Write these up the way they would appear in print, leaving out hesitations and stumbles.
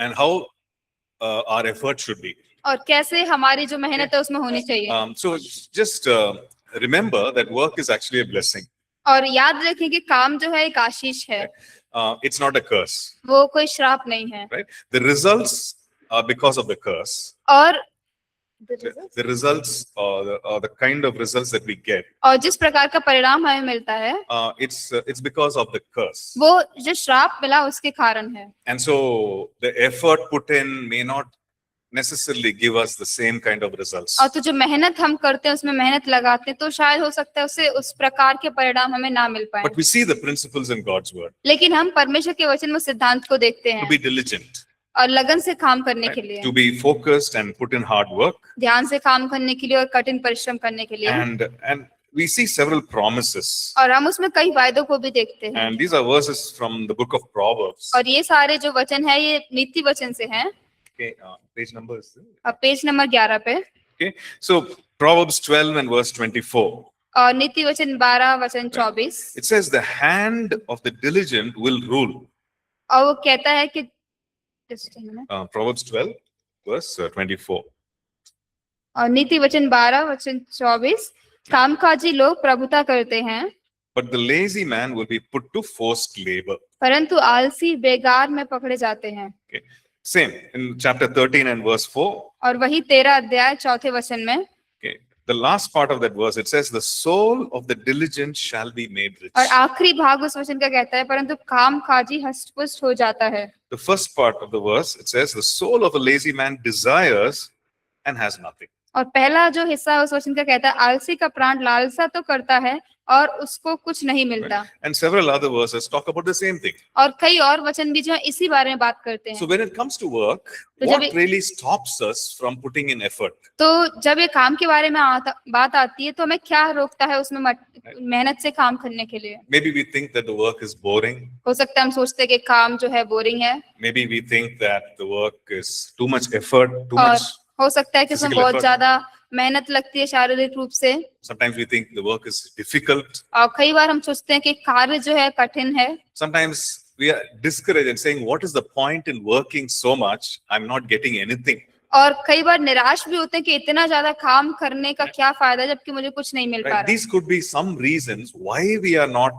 and how our effort should be. और कैसे हमारी जो मेहनत है उसमें होनी चाहिए। So just remember that work is actually a blessing. और याद रखें कि काम जो है एक आशीष है, It's not a curse. वो कोई श्राप नहीं है। Right? The results are because of the curse. और The results or the kind of results that we get, और जिस प्रकार का परिणाम हमें मिलता है, it's because of the curse. वो जो श्राप मिला उसके कारण है। And so the effort put in may not necessarily give us the same kind of results. और तो जो मेहनत हम करते हैं उसमें मेहनत लगाते हैं तो शायद हो सकता है उससे उस प्रकार के परिणाम हमें ना मिल पाए। But we see the principles in God's word. लेकिन हम परमेश्वर के वचन में सिद्धांत को देखते To हैं be diligent, और लगन से काम करने के लिए, to be focused and put in hard work. ध्यान से काम करने के लिए और कठिन परिश्रम करने के लिए। And we see several promises. और हम उसमें कई वायदों को भी देखते हैं। And these are verses from the book of Proverbs. और ये सारे जो वचन है ये नीति वचन से हैं। Okay, page number is अब पेज नंबर 11 पे। Okay, so Proverbs 12 and verse 24. और नीति वचन 12 वचन 24। It says the hand of the diligent will rule. और वो कहता है कि Proverbs 12 verse 24. और नीति वचन 12 वचन 24, कामकाजी लोग प्रभुता करते हैं, But the lazy man will be put to forced labor. परंतु आलसी बेगार में पकड़े जाते हैं। Okay. Same in chapter 13 and verse 4. और वही 13 अध्याय 4थे वचन में। Okay. The last part of that verse, it says, the soul of the diligent shall be made rich. और आखिरी भाग उस वचन का कहता है परंतु कामकाजी हष्ट-पुष्ट हो जाता है। The first part of the verse, it says, the soul of a lazy man desires and has nothing. और पहला जो हिस्सा है उस वचन का कहता है आलसी का प्राण लालसा तो करता है और उसको कुछ नहीं मिलता। And several other verses talk about the same thing. और कई और वचन भी जो है इसी बारे में बात करते हैं। So when it comes to work, तो what really stops us from putting in effort? तो जब ये काम के बारे में बात आती है तो हमें क्या रोकता है उसमें मेहनत से काम करने के लिए? Maybe we think that the work is boring. हो सकता है हम सोचते हैं कि काम जो है बोरिंग है। Maybe we think that the work is too much effort, too और much. हो सकता है कि उसमें physical बहुत effort. ज्यादा मेहनत लगती है शारीरिक रूप से। Sometimes we think the work is difficult. और कई बार हम सोचते हैं कि कार्य जो है कठिन है। Sometimes we are discouraged and saying, what is the point in working so much? I'm not getting anything. और कई बार निराश भी होते हैं कि इतना ज्यादा काम करने का क्या फायदा जबकि मुझे कुछ नहीं मिल पा Right? रहा। These could be some reasons why we are not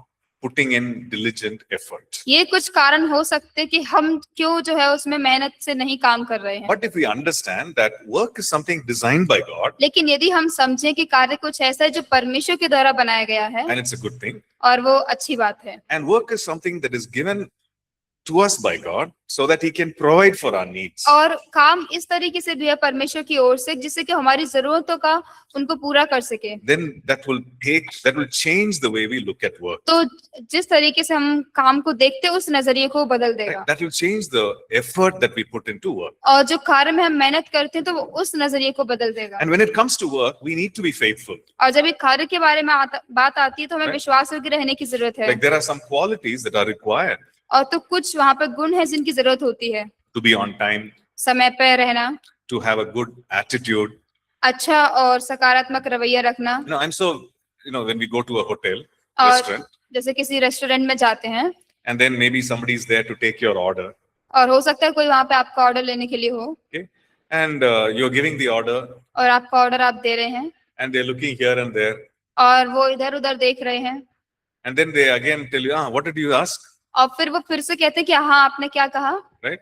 putting in diligent effort. ये कुछ कारण हो सकते हैं कि हम क्यों जो है उसमें मेहनत से नहीं काम कर रहे हैं। But if we understand that work is something designed by God, लेकिन यदि हम समझें कि कार्य कुछ ऐसा है जो परमेश्वर के द्वारा बनाया गया है and it's a good thing, और वो अच्छी बात है, and work is something that is given to us by God so that He can provide for our needs, और काम इस तरीके से भी है परमेश्वर की ओर से जिससे कि हमारी जरूरतों का उनको पूरा कर सके, then that will change the way we look at work. तो जिस तरीके से हम काम को देखते हैं उस नजरिए को बदल देगा। Right? That will change the effort that we put into work. और जो कार्य में हम मेहनत करते हैं तो वो उस नजरिए को बदल देगा। And when it comes to work, we need to be faithful. और जब एक कार्य के बारे में बात आती है तो हमें Right. विश्वास योग्य रहने की जरूरत है। Like there are some qualities that are required और तो कुछ वहाँ पर गुण है जिनकी जरूरत होती है। to be on time, समय पर रहना, to have a good attitude. अच्छा और सकारात्मक रवैया रखना। I'm so, when we go to a hotel, और restaurant, जैसे किसी रेस्टोरेंट में जाते हैं and then maybe somebody is there to take your order, और हो सकता है कोई वहाँ पे आपका ऑर्डर लेने के लिए हो, okay, and you're giving the order, और आपका ऑर्डर आप दे रहे हैं and they're looking here and there, और वो इधर उधर देख रहे हैं, and then they again tell you, what did you ask? और फिर वो फिर से कहते हैं कि हाँ आपने क्या कहा। Right?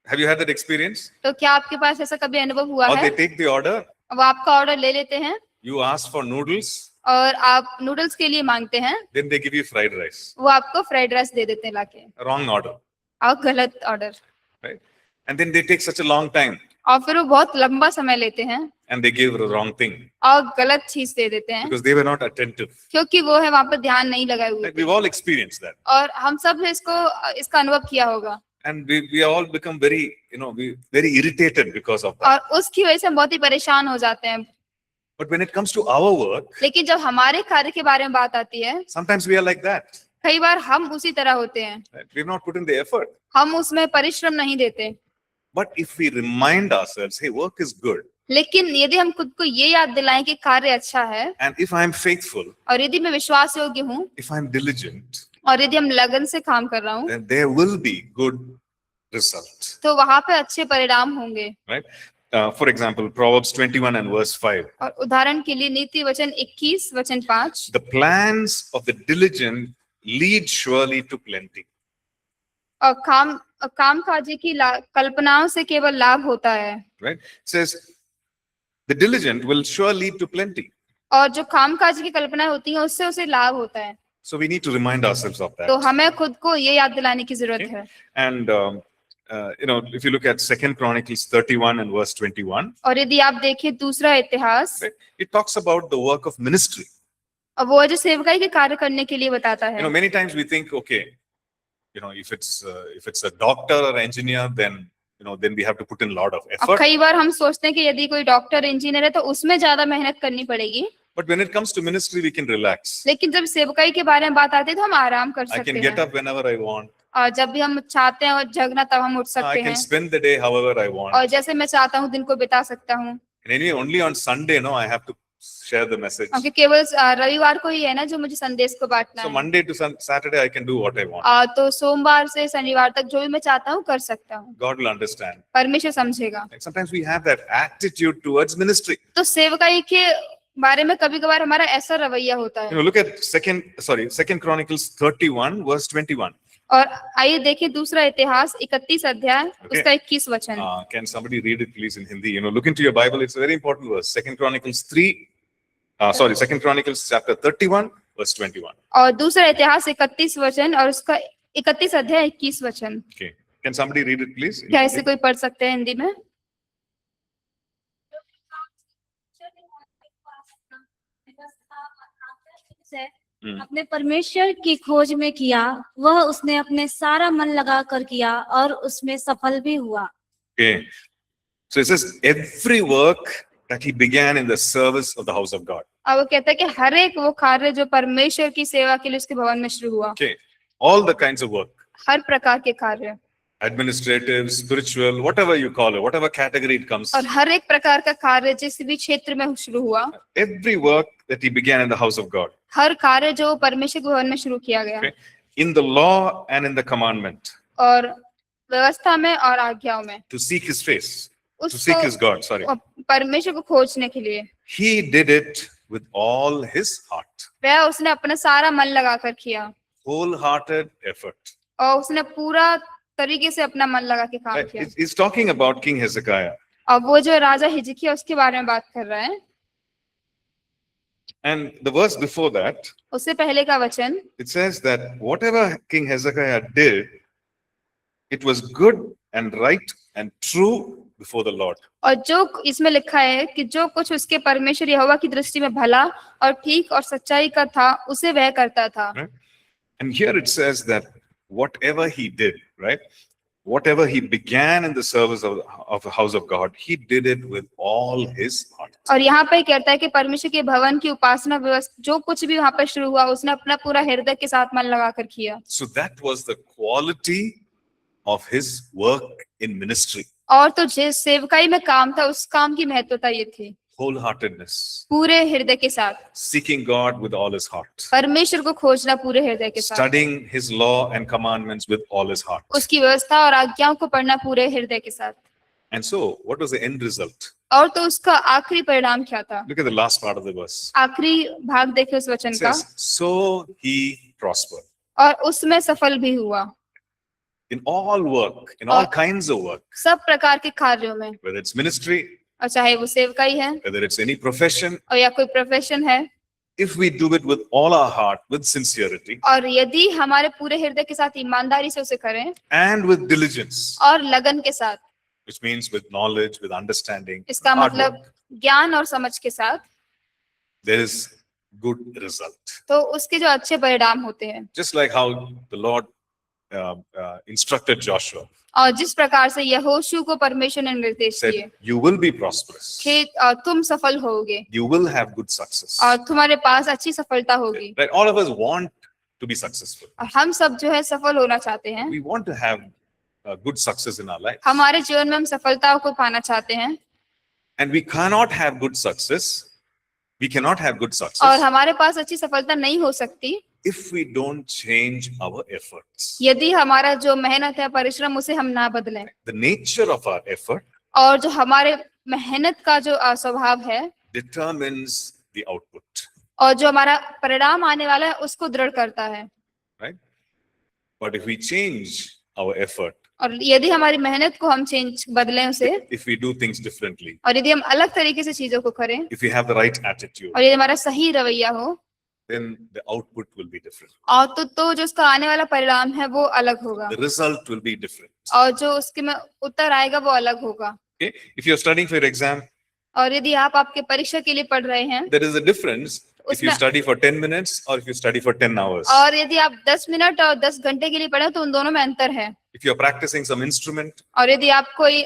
Have you had that experience? तो क्या आपके पास ऐसा कभी अनुभव हुआ Or है? they take the order, वो आपका ऑर्डर ले लेते हैं you ask for noodles, और आप नूडल्स के लिए मांगते हैं, then they give you fried rice. वो आपको फ्राइड राइस दे देते हैं लाके, Wrong order, और गलत order, right? And then they take such a long time, और फिर वो बहुत लंबा समय लेते हैं and they give the wrong thing और गलत चीज दे देते हैं because they were not attentive. क्योंकि वो है वहाँ पर ध्यान नहीं लगाए हुए। Like we've all experienced that, और हम सब ने इसका अनुभव किया होगा and we all become very, very irritated because of that. और उसकी वजह से हम बहुत ही परेशान हो जाते हैं। But when it comes to our work, लेकिन जब हमारे कार्य के बारे में बात आती है sometimes we are like that. कई बार हम उसी तरह होते हैं, Right? We've not put in the effort. हम उसमें परिश्रम नहीं देते। But if we remind ourselves, hey, work is good, लेकिन यदि हम खुद को ये याद दिलाएं कि कार्य अच्छा है and if I'm faithful, और यदि मैं विश्वास योग्य हूँ if I'm diligent, और यदि हम लगन से काम कर रहा हूँ then there will be good result, तो वहां पे अच्छे परिणाम होंगे। right? For example, Proverbs 21 and verse 5. और उदाहरण के लिए नीति वचन 21 वचन 5, The plans of the diligent lead surely to plenty. और कामकाजी की कल्पनाओं से केवल लाभ होता है। Right? It says, the diligent will sure lead to plenty. और जो कामकाजी की कल्पनाएं होती हैं उससे उसे लाभ होता है। So we need to remind ourselves of तो that. हमें खुद को ये याद दिलाने की जरूरत है। And, if you look at 2 Chronicles 31 and verse 21, और यदि आप देखें दूसरा इतिहास, right, it talks about the work of ministry. और वो जो सेवकाई के कार्य करने के लिए बताता है। Many times we think, okay, if it's a doctor or engineer, then we have to put in a lot of और effort. कई बार हम सोचते हैं कि यदि कोई डॉक्टर इंजीनियर है तो उसमें ज्यादा मेहनत करनी पड़ेगी। But when it comes to ministry, we can relax. लेकिन जब सेवकाई के बारे में बात आती है तो हम आराम कर I सकते can get हैं। up whenever I want. और जब भी हम चाहते हैं और जगना तब हम उठ I सकते can हैं। spend the day however I want. और जैसे मैं चाहता हूँ दिन को बिता सकता हूँ। And anyway, only on Sunday, I have to share the message. क्योंकि केवल रविवार को ही है ना जो मुझे संदेश को बांटना So है। Monday to Saturday, I can do what I want. तो सोमवार से शनिवार तक जो भी मैं चाहता हूँ कर सकता हूँ। God will understand. परमेश्वर समझेगा। And sometimes we have that attitude towards ministry. तो सेवकाई के बारे में कभी कभार हमारा ऐसा रवैया होता है। Look at 2 Chronicles 31 verse 21. और आइए देखिए दूसरा इतिहास 31 अध्याय उसका 21 वचन। Can somebody read it please in Hindi? Look into your Bible. It's a very important verse. 2 Chronicles chapter 31 verse 21. और दूसरा इतिहास 31 वचन और उसका 31 अध्याय 21 वचन। Okay. Can somebody read it please? क्या इसे कोई पढ़ सकते हैं हिंदी में? अपने परमेश्वर की खोज में किया, वह उसने अपने सारा मन लगा कर किया और उसमें सफल भी हुआ। Okay. So it says every work that he began in the service of the house of God. अब वो कहता है कि हर एक वो कार्य जो परमेश्वर की सेवा के लिए उसके भवन में शुरू हुआ। Okay. All the kinds of work. हर प्रकार के कार्य। Administrative, spiritual, whatever you call it, whatever category it comes. और हर एक प्रकार का कार्य जिस भी क्षेत्र में शुरू हुआ। Every work that he began in the house of God. हर कार्य जो परमेश्वर के भवन में शुरू किया गया। Okay. In the law and in the commandment. और व्यवस्था में और आज्ञाओं में। To seek his face. To seek his God, sorry. परमेश्वर को खोजने के लिए। He did it with all his heart. वह उसने अपना सारा मन लगाकर किया। Wholehearted effort. और उसने पूरा तरीके से अपना मन लगा के काम किया। He's talking about King Hezekiah. और वो जो राजा हिजकिय्याह उसके बारे में बात कर रहा है। And the verse before that, उससे पहले का वचन, it says that whatever King Hezekiah did, it was good and right and true before the Lord. और जो इसमें लिखा है कि जो कुछ उसके परमेश्वर यहोवा की दृष्टि में भला और ठीक और सच्चाई का था उसे वह करता था। Right? And here it says that whatever he did, right? Whatever he began in the service of the house of God, he did it with all his heart. और यहाँ पे कहता है कि परमेश्वर के भवन की उपासना व्यवस्था जो कुछ भी वहां पर शुरू हुआ उसने अपना पूरा हृदय के साथ मन लगाकर किया। So that was the quality of his work in ministry. और तो जिस सेवकाई में काम था उस काम की महत्वता ये थी Wholeheartedness. पूरे हृदय के साथ। Seeking God with all his heart. परमेश्वर को खोजना पूरे हृदय के साथ। Studying his law and commandments with all his heart. उसकी व्यवस्था और आज्ञाओं को पढ़ना पूरे हृदय के साथ। And so, what was the end result? और तो उसका आखिरी परिणाम क्या था? Look at the last part of the verse. आखिरी भाग देखे उस वचन It का। says, so he prospered. और उसमें सफल भी हुआ। In all work, in all kinds of work, सब प्रकार के कार्यों में, whether it's ministry, और चाहे वो सेवकाई है whether it's any profession, और या कोई प्रोफेशन है, if we do it with all our heart, with sincerity, और यदि हमारे पूरे हृदय के साथ ईमानदारी से उसे करें and with diligence, और लगन के साथ, which means with knowledge, with understanding, इसका hard मतलब work, ज्ञान और समझ के साथ, there is good result. तो उसके जो अच्छे परिणाम होते हैं। Just like how the Lord instructed Joshua, और जिस प्रकार से यहोशू को परमेश्वर ने निर्देश दिए said, you will be prosperous, कि तुम सफल होगे you will have good success. और तुम्हारे पास अच्छी सफलता होगी। Right? All of us want to be successful. और हम सब जो है सफल होना चाहते हैं। We want to have good success in our life. हमारे जीवन में हम सफलताओं को पाना चाहते हैं। And we cannot have good success. We cannot have good और success हमारे पास अच्छी सफलता नहीं हो सकती if we don't change our efforts. यदि हमारा जो मेहनत है, परिश्रम, उसे हम ना बदलें, The nature of our effort और जो हमारे मेहनत का जो स्वभाव है determines the output, और जो हमारा परिणाम आने वाला है उसको दृढ़ करता है। right? But if we change our effort, और यदि हमारी मेहनत को हम बदलें उसे, if we do things differently, और यदि हम अलग तरीके से चीजों को करें, if we have the right attitude, और यदि हमारा सही रवैया हो, then the output will be different. और तो जो उसका आने वाला परिणाम है वो अलग होगा, The result will be different. और जो उसके में उत्तर आएगा वो अलग होगा। Okay? If you're studying for your exam, और यदि आप आपके परीक्षा के लिए पढ़ रहे हैं, there is a difference if you उसमें- study for 10 minutes or if you study for 10 hours. और यदि आप 10 मिनट और 10 घंटे के लिए पढ़े तो उन दोनों में अंतर है। If you're practicing some instrument, और यदि आप कोई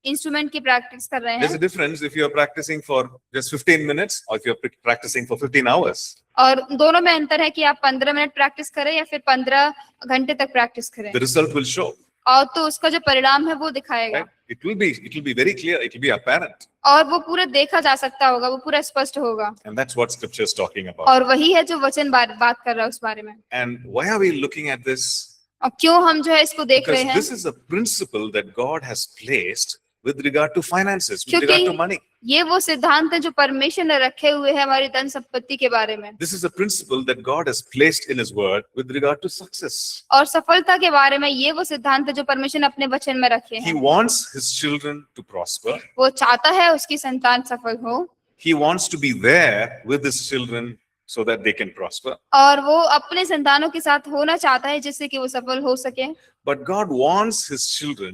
इंस्ट्रूमेंट की प्रैक्टिस कर रहे there's a हैं, difference if you're practicing for just 15 minutes or if you're practicing for 15 hours. और दोनों में अंतर है कि आप 15 मिनट प्रैक्टिस करें या फिर 15 घंटे तक प्रैक्टिस करें, The result will show. और तो उसका जो परिणाम है वो दिखाएगा, Right? It will be very clear. It will be apparent. और वो पूरा देखा जा सकता होगा, वो पूरा स्पष्ट होगा। And that's what scripture is talking about. और वही है जो वचन बात कर रहा है उस बारे में। And why are we looking at this? और क्यों हम जो है इसको देख रहे Because हैं? this is a principle that God has placed with regard to finances, with क्योंकि- regard to money. ये वो सिद्धांत है जो परमेश्वर ने रखे हुए हैं हमारी धन संपत्ति के बारे में, This is a principle that God has placed in His Word with regard to success. और सफलता के बारे में ये वो सिद्धांत है जो परमेश्वर ने अपने वचन में रखे He हैं। wants His children to prosper. वो चाहता है उसकी संतान सफल हो, He wants to be there with His children so that they can prosper. और वो अपने संतानों के साथ होना चाहता है जिससे कि वो सफल हो सके। But God wants His children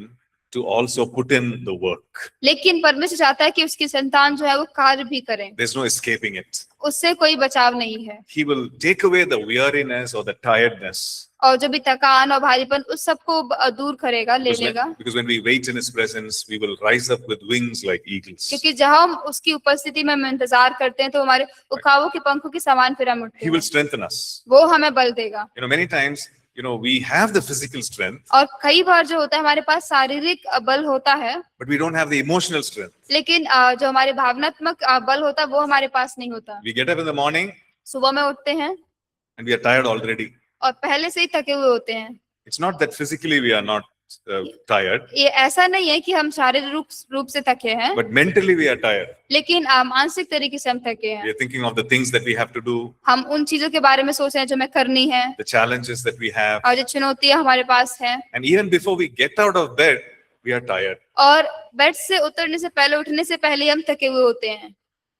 to also put in the work. लेकिन परमेश्वर चाहता है कि उसकी संतान जो है वो कार्य भी करें, There's no escaping it. उससे कोई बचाव नहीं है। He will take away the weariness or the tiredness. और जो भी थकान और भारीपन उस सबको दूर करेगा, ले लेगा, Because when we wait in His presence, we will rise up with wings like eagles. क्योंकि जब हम उसकी उपस्थिति में हम इंतजार करते हैं तो हमारे उखावों के पंखों के समान फिर हम उठते He will हैं, strengthen us. वो हमें बल देगा। Many times, we have the physical strength, और कई बार जो होता है हमारे पास शारीरिक बल होता है, but we don't have the emotional strength. लेकिन जो हमारे भावनात्मक बल होता है वो हमारे पास नहीं होता। We get up in the morning सुबह में उठते हैं and we are tired already. और पहले से ही थके हुए होते हैं। It's not that physically we are not tired, ये ऐसा नहीं है कि हम शारीरिक रूप से थके हैं, but mentally we are tired. लेकिन मानसिक तरीके से हम थके We हैं। are thinking of the things that we have to do, हम उन चीजों के बारे में सोच रहे हैं जो हमें करनी है, the challenges that we have. और जो चुनौतियां हमारे पास हैं, And even before we get out of bed, we are tired. और बेड से उतरने से पहले, उठने से पहले हम थके हुए होते हैं।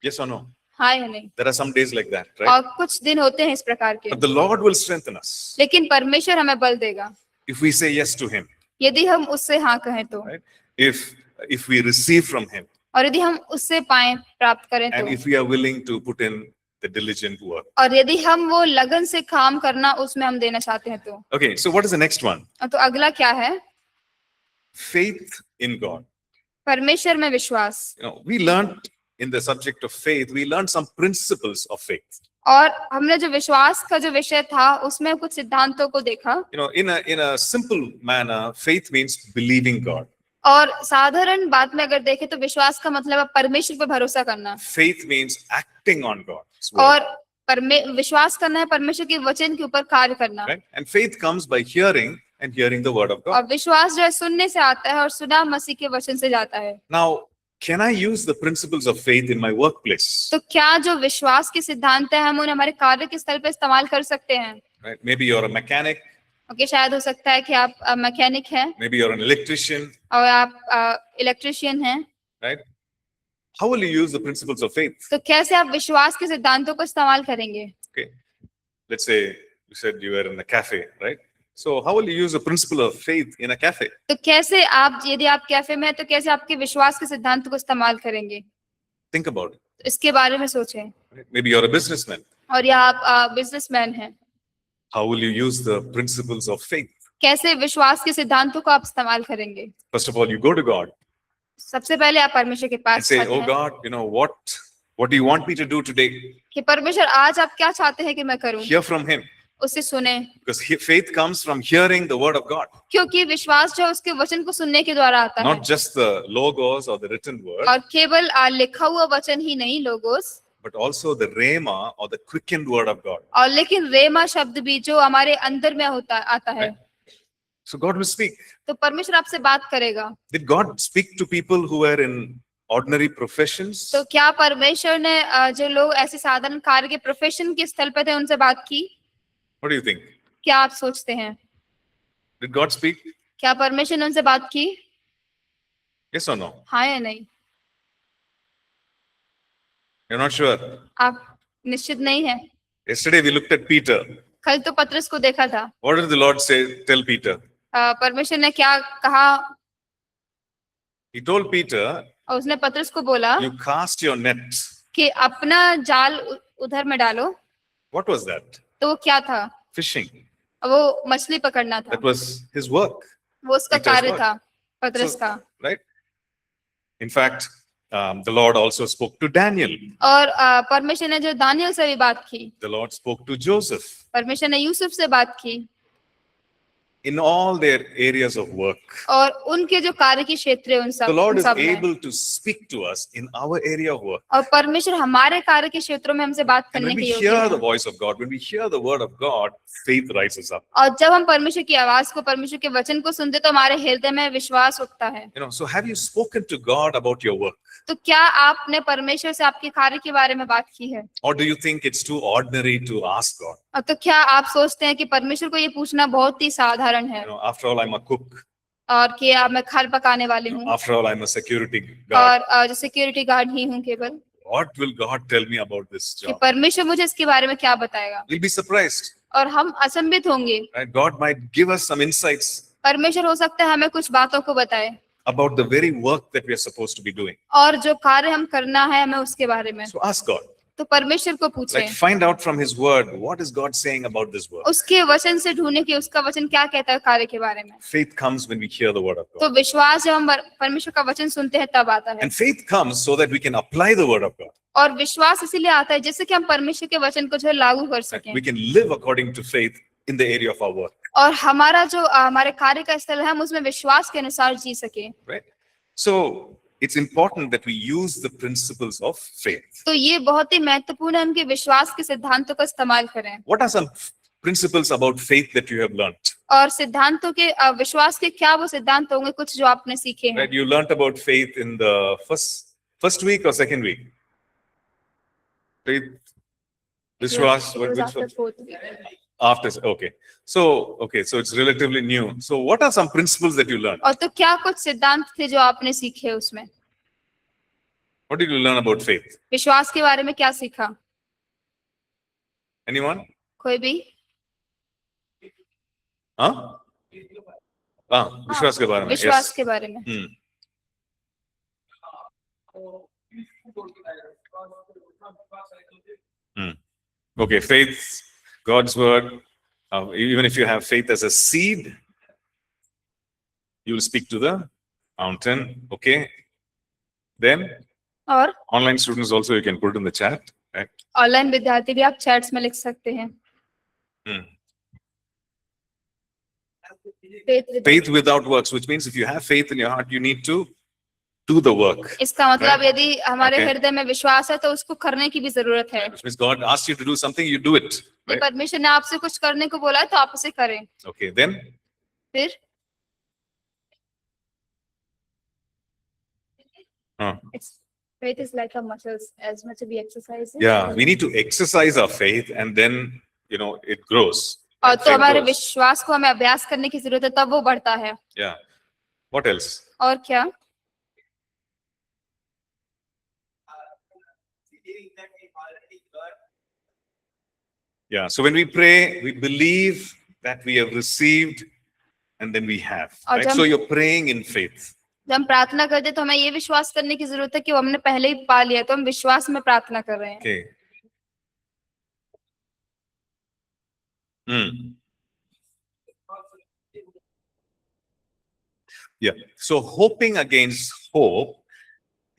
Yes or no? हाँ या नहीं? There are some days like that, right? और कुछ दिन होते हैं इस प्रकार के, But the Lord will strengthen us लेकिन परमेश्वर हमें बल देगा if we say yes to Him, यदि हम उससे हाँ कहें तो, right? If we receive from Him, और यदि हम उससे पाए प्राप्त करें and तो, if we are willing to put in the diligent work. और यदि हम वो लगन से काम करना उसमें हम देना चाहते हैं तो। Okay, so what is the next one? तो अगला क्या है? Faith in God. परमेश्वर में विश्वास। We learned in the subject of faith, we learned some principles of faith. और हमने जो विश्वास का जो विषय था उसमें कुछ सिद्धांतों को देखा। In a simple manner, faith means believing God. और साधारण बात में अगर देखें तो विश्वास का मतलब है परमेश्वर पर भरोसा करना, Faith means acting on God's word, और विश्वास करना है परमेश्वर के वचन के ऊपर कार्य करना। right? And faith comes by hearing and hearing the word of God. और विश्वास जो है सुनने से आता है और सुना मसीह के वचन से जाता है। Now, can I use the principles of faith in my workplace? तो क्या जो विश्वास के सिद्धांत है हम उन्हें हमारे कार्य के स्थल पे इस्तेमाल कर सकते हैं? Right? Maybe you're a mechanic, okay, शायद हो सकता है कि आप मैकेनिक हैं maybe you're an electrician, और आप इलेक्ट्रिशियन हैं, right? How will you use the principles of faith? तो कैसे आप विश्वास के सिद्धांतों को इस्तेमाल करेंगे? Okay, let's say you said you were in a cafe, right? So how will you use the principle of faith in a cafe? तो कैसे आप, यदि आप कैफे में हैं तो कैसे आपके विश्वास के सिद्धांतों को इस्तेमाल करेंगे? Think about it. तो इसके बारे में सोचें। Right? Maybe you're a businessman. और या आप बिजनेसमैन हैं, How will you use the principles of faith? कैसे विश्वास के सिद्धांतों को आप इस्तेमाल करेंगे? First of all, you go to God सबसे पहले आप परमेश्वर के and पास say, जाते "Oh हैं God, what do you want me to do today?" कि परमेश्वर आज आप क्या चाहते हैं कि मैं करूं? Hear from Him, उससे सुने, because faith comes from hearing the word of God, क्योंकि विश्वास जो है उसके वचन को सुनने के द्वारा आता है, not just the logos or the written word, और केवल लिखा हुआ वचन ही नहीं, logos, but also the rhema or the quickened word of God. और लेकिन रेमा शब्द भी जो हमारे अंदर में आता है, So God will speak. तो परमेश्वर आपसे बात करेगा। Did God speak to people who were in ordinary professions? तो क्या परमेश्वर ने जो लोग ऐसे साधारण कार्य के प्रोफेशन के स्थल पे थे उनसे बात की? What do you think? क्या आप सोचते हैं? Did God speak? क्या परमेश्वर ने उनसे बात की? Yes or no? हाँ या नहीं? You're not sure. आप निश्चित नहीं है? Yesterday we looked at Peter. कल तो पतरस को देखा था। What did the Lord say? Tell Peter. परमेश्वर ने क्या कहा? He told Peter, और उसने पतरस को बोला you cast your net. कि अपना जाल उधर में डालो। What was that? तो वो क्या था? Fishing. वो मछली पकड़ना था। That was his work. वो उसका Peter's कार्य work. था, पतरस So, का। right? In fact, the Lord also spoke to Daniel. और परमेश्वर ने जो दानियल से भी बात की, The Lord spoke to Joseph. परमेश्वर ने यूसुफ से बात की, In all their areas of work. और उनके जो कार्य की क्षेत्र है उन सब The Lord उन is सब में। able to speak to us in our area of work. और परमेश्वर हमारे कार्य के क्षेत्रों में हमसे बात And करने when we के योग्य hear the है। voice of God, when we hear the word of God, faith rises up. और जब हम परमेश्वर की आवाज को, परमेश्वर के वचन को सुनते तो हमारे हृदय में विश्वास उठता है। So have you spoken to God about your work? तो क्या आपने परमेश्वर से आपके कार्य के बारे में बात की है? Or do you think it's too ordinary to ask God? और तो क्या आप सोचते हैं कि परमेश्वर को ये पूछना बहुत ही साधारण है, After all, I'm a cook. और कि मैं खाना पकाने वाली हूँ, After all, I'm a security guard. और जो सिक्योरिटी गार्ड ही हूँ केवल, What will God tell me about this कि job? परमेश्वर मुझे इसके बारे में क्या बताएगा? We'll be surprised. और हम अचंभित होंगे। Right? God might give us some insights परमेश्वर हो सकता है हमें कुछ बातों को बताए, about the very work that we are supposed to be doing. और जो कार्य हम करना है हमें उसके बारे में। So ask God. तो परमेश्वर को पूछें, Like find out from His Word, what is God saying about this work? उसके वचन से ढूंढने की उसका वचन क्या कहता है कार्य के बारे में। Faith comes when we hear the Word of तो God. विश्वास जब हम परमेश्वर का वचन सुनते हैं तब आता है, And faith comes so that we can apply the Word of God. और विश्वास इसीलिए आता है जिससे कि हम परमेश्वर के वचन को जो है लागू कर That सकें, we can live according to faith in the area of our work. और हमारा जो हमारे कार्य का स्थल है हम उसमें विश्वास के अनुसार जी सके। Right? So it's important that we use the principles of faith. तो ये बहुत ही महत्वपूर्ण है हम कि विश्वास के सिद्धांतों का इस्तेमाल करें। What are some principles about faith that you have learnt? और सिद्धांतों के विश्वास के क्या वो सिद्धांत होंगे कुछ जो आपने सीखे हैं? Right? You learnt about faith in the first week or second week? Faith, Vishwas, It was which after one? fourth week. After, okay. So it's relatively new. So what are some principles that you learned? और तो क्या कुछ सिद्धांत थे जो आपने सीखे उसमें? What did you learn about faith? विश्वास के बारे में क्या सीखा? Anyone? कोई भी? Huh? विश्वास के बारे में. विश्वास Yes. के बारे में। Okay, faith, God's word. Even if you have faith as a seed, you will speak to the mountain. Okay. Then और online students also, you can put it in the chat. Right? Online विद्यार्थी भी आप chats में लिख सकते हैं। Faith without works, which means if you have faith in your heart, you need to do the work. इसका मतलब Right? यदि हमारे Okay. हृदय में विश्वास है तो उसको करने की भी जरूरत है। Which means God asked you to do something, you do it. यदि Right? परमेश्वर ने आपसे कुछ करने को बोला है तो आप उसे करें। Okay, then फिर faith is like a muscles, as much we exercise it. yeah, we need to exercise our faith and then it grows. और That तो faith हमारे grows. विश्वास को हमें अभ्यास करने की जरूरत है तब वो बढ़ता है। Yeah. What else? और क्या? Yeah. So when we pray, we believe that we have received and then we have. और Right? जब- So you're praying in faith. जब हम प्रार्थना करते हैं तो हमें ये विश्वास करने की जरूरत है कि वो हमने पहले ही पा लिया, तो हम विश्वास में प्रार्थना कर रहे हैं। Okay. Yeah. So hoping against hope,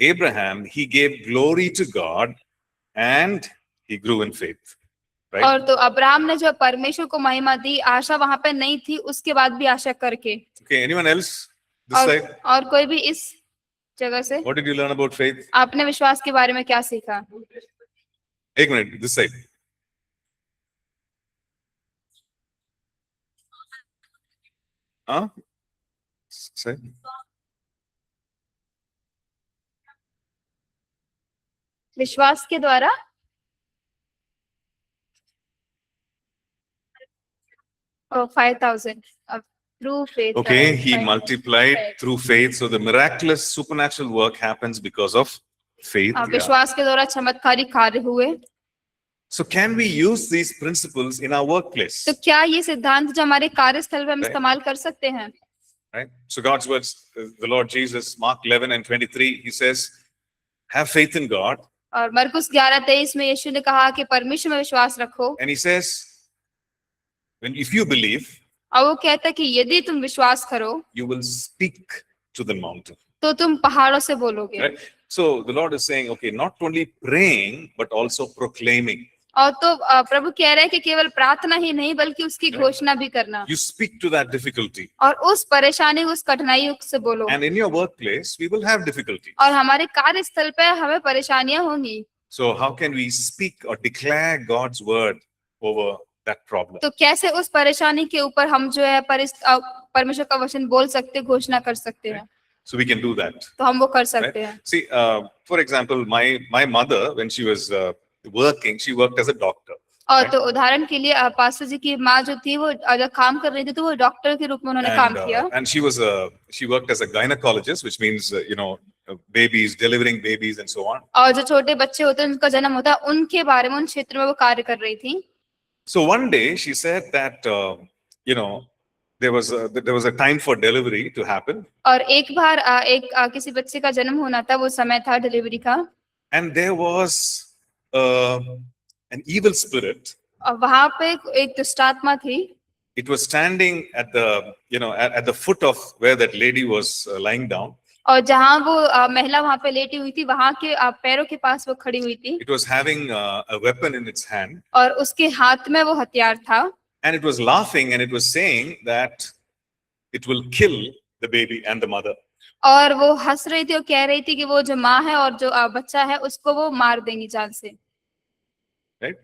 Abraham, he gave glory to God and he grew in faith. Right? और तो अब्राहम ने जो परमेश्वर को महिमा दी, आशा वहां पे नहीं थी, उसके बाद भी आशा करके। Okay. Anyone else? This side? और कोई भी इस जगह से? What did you learn about faith? आपने विश्वास के बारे में क्या सीखा? एक मिनट, this side. हाँ? Side. विश्वास के द्वारा Oh, 5,000 through faith. Okay, he 5,000. multiplied through faith. So the miraculous supernatural work happens because of faith. Yeah. विश्वास के द्वारा चमत्कारी कार्य हुए। So can we use these principles in our workplace? तो क्या ये सिद्धांत जो हमारे कार्यस्थल पे हम Right. इस्तेमाल कर सकते हैं? Right? So God's words, the Lord Jesus, Mark 11:23, he says, have faith in God. और मरकुस 11:23 में यीशु ने कहा कि परमेश्वर में विश्वास रखो। And he says, if you believe, और वो कहता है कि यदि तुम विश्वास करो you will speak to the mountain. तो तुम पहाड़ों से बोलोगे। Right? So the Lord is saying, okay, not only praying, but also proclaiming. और तो प्रभु कह रहे हैं कि केवल प्रार्थना ही नहीं बल्कि उसकी घोषणा भी करना। You speak to that difficulty. और उस परेशानी उस कठिनाई से बोलो। And in your workplace, we will have difficulty. और हमारे कार्यस्थल पे हमें परेशानियां होंगी। So how can we speak or declare God's word over that problem? तो कैसे उस परेशानी के ऊपर हम जो है परमेश्वर का वचन बोल सकते, घोषणा कर सकते हैं। So we can do that. तो हम वो कर सकते हैं। See, for example, my mother, when she was working, she worked as a doctor. और तो उदाहरण के लिए पास्टर जी की माँ जो थी वो जब काम कर रही थी तो वो डॉक्टर के रूप में उन्होंने काम किया। And she worked as a gynecologist, which means babies, delivering babies, and so on. और जो छोटे बच्चे होते हैं उनका जन्म होता है उनके बारे में उन क्षेत्र में वो कार्य कर रही थी। So one day she said that there was a time for delivery to happen. और एक बार किसी बच्चे का जन्म होना था, वो समय था डिलीवरी का। And there was an evil spirit. और वहां पे एक दुष्ट आत्मा थी। It was standing at the at the foot of where that lady was lying down. और जहाँ वो महिला वहां पे लेटी हुई थी वहां के पैरों के पास वो खड़ी हुई थी। It was having a weapon in its hand. और उसके हाथ में वो हथियार था। And it was laughing and it was saying that it will kill the baby and the mother. और वो हंस रही थी और कह रही थी कि वो जो माँ है और जो बच्चा है उसको वो मार देंगी जान से। Right?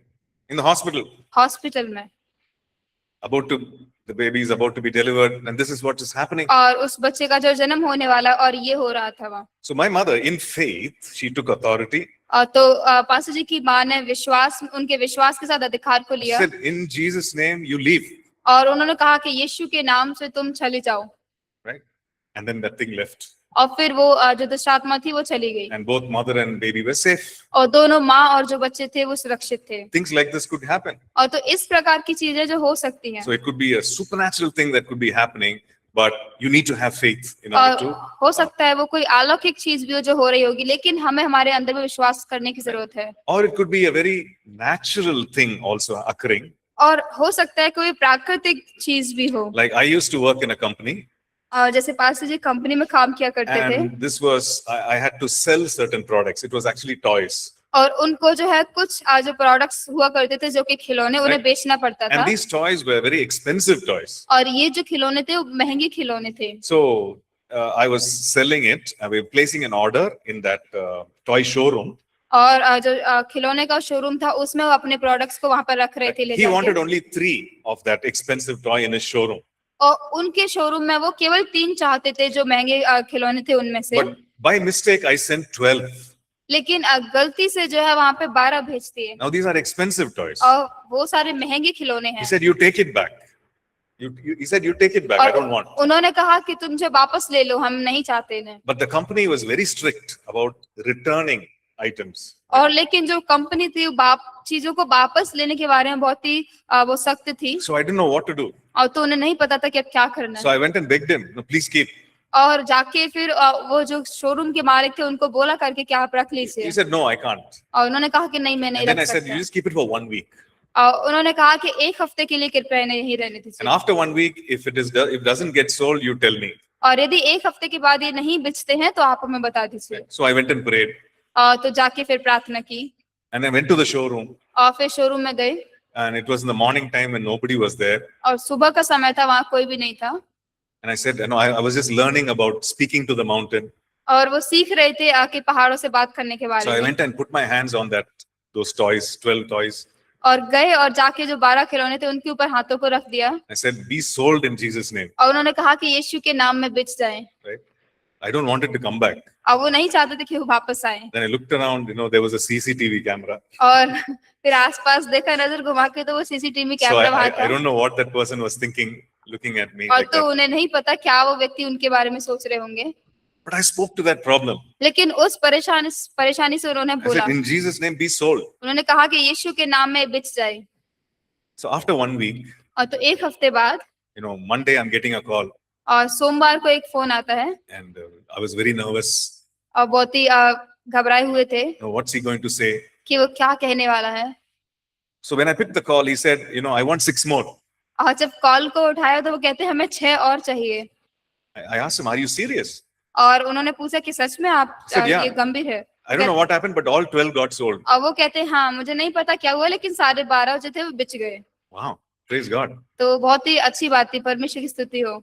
In the hospital. Hospital में। The baby is about to be delivered, and this is what is happening. और उस बच्चे का जो जन्म होने वाला और ये हो रहा था वहाँ। So my mother, in faith, she took authority. और तो पास्टर जी की माँ ने उनके विश्वास के साथ अधिकार को लिया। Said, in Jesus' name, you leave. और उन्होंने कहा कि यीशु के नाम से तुम चले जाओ। Right? And then that thing left. और फिर वो जो दुष्ट आत्मा थी वो चली गई। And both mother and baby were safe. और दोनों माँ और जो बच्चे थे वो सुरक्षित थे। Things like this could happen. और तो इस प्रकार की चीजें जो हो सकती हैं। So it could be a supernatural thing that could be happening, but you need to have faith in order to. हो सकता है वो कोई अलौकिक चीज भी जो हो रही होगी लेकिन हमें हमारे अंदर में विश्वास करने की जरूरत है। Or it could be a very natural thing also occurring. और हो सकता है कोई प्राकृतिक चीज भी हो। Like I used to work in a company. जैसे पास्टर जी कंपनी में काम किया करते थे। And this was I had to sell certain products. It was actually toys. और उनको जो है कुछ जो प्रोडक्ट्स हुआ करते थे जो कि खिलौने उन्हें बेचना पड़ता था। And these toys were very expensive toys. और ये जो खिलौने थे वो महंगे खिलौने थे। So I was selling it. I was placing an order in that toy showroom. और जो खिलौने का शोरूम था उसमें वो अपने प्रोडक्ट्स को वहां पर रख रहे थे ले He जाके। wanted only 3 of that expensive toy in his showroom. और उनके शोरूम में वो केवल 3 चाहते थे जो महंगे खिलौने थे उनमें से। But by mistake I sent 12. लेकिन गलती से जो है वहां पे 12 भेज दिए। Now these are expensive toys. और वो सारे महंगे खिलौने हैं। He said, you take it back. He said, you take it back. I don't want. उन्होंने कहा कि तुम जो वापस ले लो हम नहीं चाहते हैं। But the company was very strict about returning items. और लेकिन जो कंपनी थी चीजों को वापस लेने के बारे में बहुत ही वो सख्त थी। So I didn't know what to do. और तो उन्हें नहीं पता था कि अब क्या करना So है। I went and begged him, no, please keep. और जाके फिर वो जो शोरूम के मालिक थे उनको बोला करके कि आप रख He लीजिए। said, no, I can't. और उन्होंने कहा कि नहीं मैं नहीं And then I रख said, you सकता। just keep it for 1 week. और उन्होंने कहा कि 1 हफ्ते के लिए कृपया इन्हें यहीं रहने And दीजिए। after 1 week, if it doesn't get sold, you tell me. और यदि 1 हफ्ते के बाद ये नहीं बेचते हैं तो आप हमें बता दीजिए। So I went and prayed. तो जाके फिर प्रार्थना की। And I went to the showroom. और फिर शोरूम में गए। And it was in the morning time when nobody was there. और सुबह का समय था वहाँ कोई भी नहीं था। And I said, no, I was just learning about speaking to the mountain. और वो सीख रहे थे कि पहाड़ों से बात करने के So बारे I में। went and put my hands on that those toys, 12 toys. और गए और जाके जो 12 खिलौने थे उनके ऊपर हाथों को रख दिया I said, be sold in Jesus' name, और उन्होंने कहा कि यीशु के नाम में बिच जाएं। right? I don't want it to come back. और वो नहीं चाहते थे कि वो वापस आए। Then I looked around, there was a CCTV camera. और फिर आसपास देखा, नजर घुमा के तो वो सीसीटीवी So कैमरा वहां I था। don't know what that person was thinking, looking at me और like तो that. उन्हें नहीं पता क्या वो व्यक्ति उनके बारे में सोच रहे होंगे, But I spoke to that problem. लेकिन उस परेशानी से उन्होंने I बोला, said, in Jesus' name, be sold. उन्होंने कहा कि यीशु के नाम में बिच जाए। So after 1 week, और तो एक हफ्ते बाद Monday I'm getting a call, और सोमवार को एक फोन आता है and I was very nervous. और बहुत ही घबराए हुए थे What's he going to say? कि वो क्या कहने वाला है। So when I picked the call, he said, I want 6 more. और जब कॉल को उठाया तो वो कहते हैं हमें 6 और चाहिए। I asked him, are you serious? और उन्होंने पूछा कि सच में आप Said, yeah. ये गंभीर है? I don't know what happened, but all 12 got sold. और वो कहते हैं हाँ मुझे नहीं पता क्या हुआ, लेकिन सारे 12 जो थे वो बिच गए। Wow, praise God. तो बहुत ही अच्छी बात थी, परमेश्वर की स्तुति हो।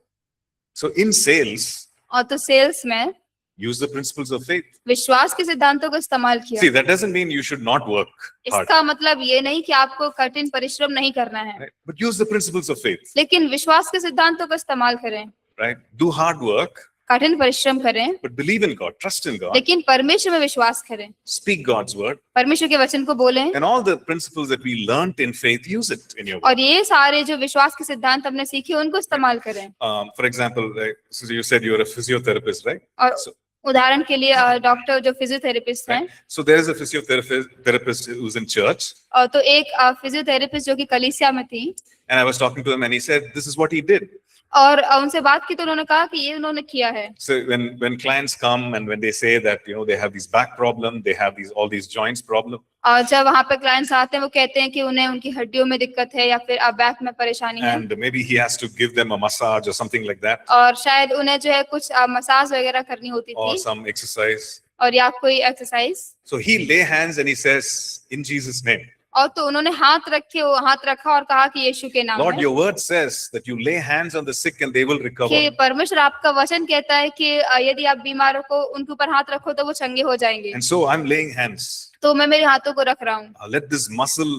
So in sales, और तो सेल्स में use the principles of faith. विश्वास के सिद्धांतों का इस्तेमाल किया। See, that doesn't mean you should not work hard, इसका मतलब ये नहीं कि आपको कठिन परिश्रम नहीं करना है, right? But use the principles of faith, लेकिन विश्वास के सिद्धांतों का इस्तेमाल करें। right? Do hard work, कठिन परिश्रम करें, but believe in God, trust in God, लेकिन परमेश्वर में विश्वास करें, speak God's word, परमेश्वर के वचन को बोलें, and all the principles that we learned in faith, use it in your work. और ये सारे जो विश्वास के सिद्धांत हमने सीखे उनको इस्तेमाल करें। For example, so you said you're a physiotherapist, right? और So, उदाहरण के लिए डॉक्टर जो फिजियोथेरेपिस्ट हैं, right? So there is a physiotherapist who's in church, और तो एक फिजियोथेरेपिस्ट जो कि कलीसिया में थी, and I was talking to him, and he said, this is what he did. और उनसे बात की तो उन्होंने कहा कि ये उन्होंने किया है। So when clients come and when they say that they have these back problem, they have all these joints problem, और जब वहाँ पे क्लाइंट्स आते हैं वो कहते हैं कि उन्हें उनकी हड्डियों में दिक्कत है या फिर बैक में परेशानी है, and maybe he has to give them a massage or something like that, और शायद उन्हें जो है कुछ मसाज वगैरह करनी होती or थी some exercise. और या कोई exercise. So he lay hands and he says, in Jesus' name, और तो उन्होंने हाथ रखा और कहा कि यीशु के नाम Lord, में, your word says that you lay hands on the sick and they will recover. कि परमेश्वर आपका वचन कहता है कि यदि आप बीमारों को उनके ऊपर हाथ रखो तो वो चंगे हो जाएंगे। And so I'm laying hands. तो मैं मेरे हाथों को रख रहा हूँ, Let this muscle,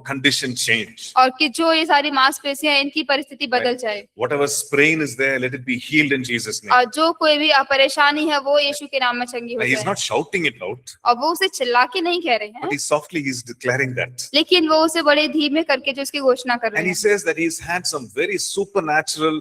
condition change. और कि जो ये सारी मांसपेशियां हैं इनकी परिस्थिति बदल जाए, Whatever sprain is there, let it be healed in Jesus' name. और जो कोई भी परेशानी है वो यीशु के नाम में चंगी हो Now, he's जाए। not shouting it out, और वो उसे चिल्ला के नहीं कह रहे हैं, but he's declaring that. लेकिन वो उसे बड़े धीमे करके जो उसकी घोषणा कर रहे And he हैं। says that he's had some very supernatural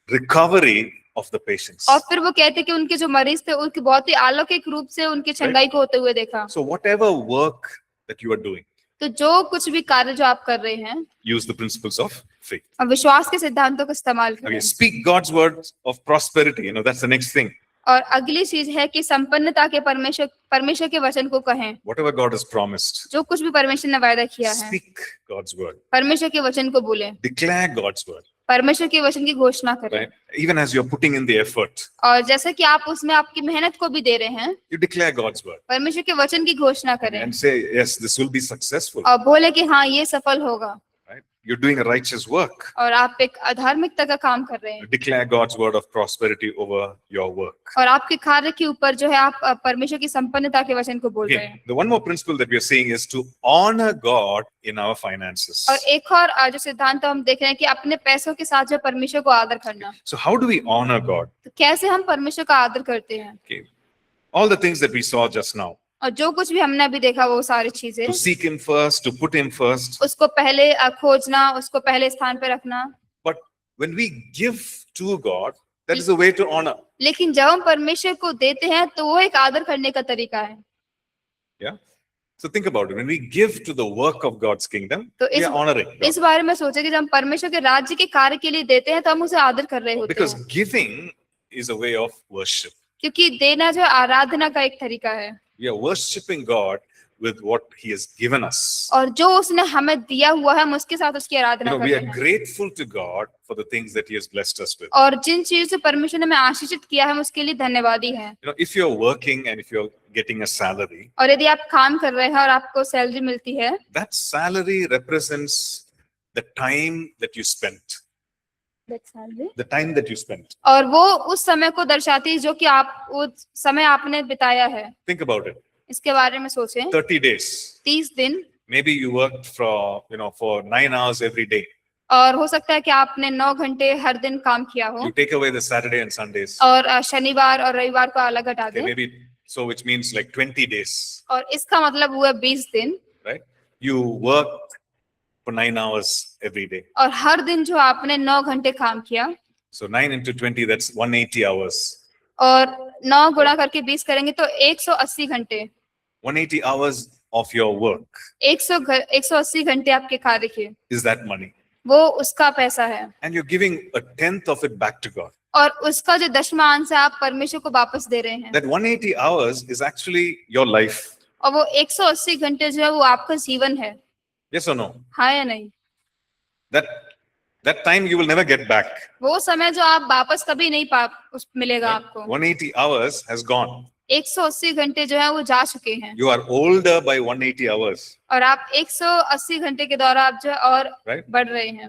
recovery of the patients. और फिर वो कहते कि उनके जो मरीज थे उनके बहुत ही अलौकिक रूप से उनकी चंगाई को होते हुए देखा। So whatever work that you are doing, तो जो कुछ भी कार्य जो आप कर रहे हैं, use the principles of faith. और विश्वास के सिद्धांतों का इस्तेमाल Okay, करें। speak God's word of prosperity. That's the next thing. और अगली चीज है कि संपन्नता के परमेश्वर के वचन को कहें। Whatever God has promised, जो कुछ भी परमेश्वर ने वायदा किया है, speak God's word. परमेश्वर के वचन को बोलें, Declare God's word, परमेश्वर के वचन की घोषणा करें। right? Even as you're putting in the effort, और जैसा कि आप उसमें आपकी मेहनत को भी दे रहे हैं, you declare God's word परमेश्वर के वचन की घोषणा करें and say, yes, this will be successful, और बोले कि हाँ ये सफल होगा, right? You're doing a righteous work. और आप एक अधार्मिकता का काम कर रहे हैं, Declare God's word of prosperity over your work. और आपके कार्य के ऊपर जो है आप परमेश्वर की संपन्नता के वचन को बोल रहे हैं। Okay. The one more principle that we are seeing is to honor God in our finances. और एक और जो सिद्धांत हम देख रहे हैं कि अपने पैसों के साथ जो परमेश्वर को आदर करना। So how do we honor God? तो कैसे हम परमेश्वर का आदर करते हैं? Okay. All the things that we saw just now. और जो कुछ भी हमने अभी देखा वो सारी चीजें, To seek Him first, to put Him first. उसको पहले खोजना, उसको पहले स्थान पे रखना। But when we give to God, that is a way to honor. लेकिन जब हम परमेश्वर को देते हैं तो वो एक आदर करने का तरीका है। Yeah. So think about it. When we give to the work of God's kingdom, तो we are honoring God. इस बारे में सोचे कि जब हम परमेश्वर के राज्य के कार्य के लिए देते हैं तो हम उसे आदर कर रहे होते Because हैं, giving is a way of worship. क्योंकि देना जो आराधना का एक तरीका है, We are worshiping God with what He has given us. और जो उसने हमें दिया हुआ है हम उसके साथ उसकी आराधना We करते are हैं। grateful to God for the things that He has blessed us with. और जिन चीजों से परमेश्वर ने हमें आशीषित किया है हम उसके लिए धन्यवादी हैं। If you're working and if you're getting a salary, और यदि आप काम कर रहे हैं और आपको सैलरी मिलती है, that salary represents the time that you spent. The time that you spent. और वो उस समय को दर्शाती है जो कि आप वो समय आपने बिताया है। Think about it. इसके बारे में सोचें। 30 days. 30 दिन, Maybe you worked for 9 hours every day. और हो सकता है कि आपने 9 घंटे हर दिन काम किया हो, You take away the Saturday and Sundays. और शनिवार और रविवार को अलग हटा Okay, दें, maybe so, which means like 20 days, और इसका मतलब हुआ 20 दिन, right? You work for 9 hours every day. और हर दिन जो आपने 9 घंटे काम किया, So 9 into 20, that's 180 hours. और 9 गुणा करके 20 करेंगे तो 180 घंटे, 180 hours of your work 180 घंटे आपके कार्य के, is that money. वो उसका पैसा है, And you're giving a tenth of it back to God. और उसका जो दशमांश है आप परमेश्वर को वापस दे रहे हैं, That 180 hours is actually your life. और वो 180 घंटे जो है वो आपका जीवन है। Yes or no? हाँ या नहीं? That time you will never get back. वो समय जो आप वापस कभी नहीं मिलेगा Right? आपको। 180 hours has gone. 180 घंटे जो है वो जा चुके हैं, You are older by 180 hours. और आप 180 घंटे के दौरान आप जो है और Right? बढ़ रहे हैं,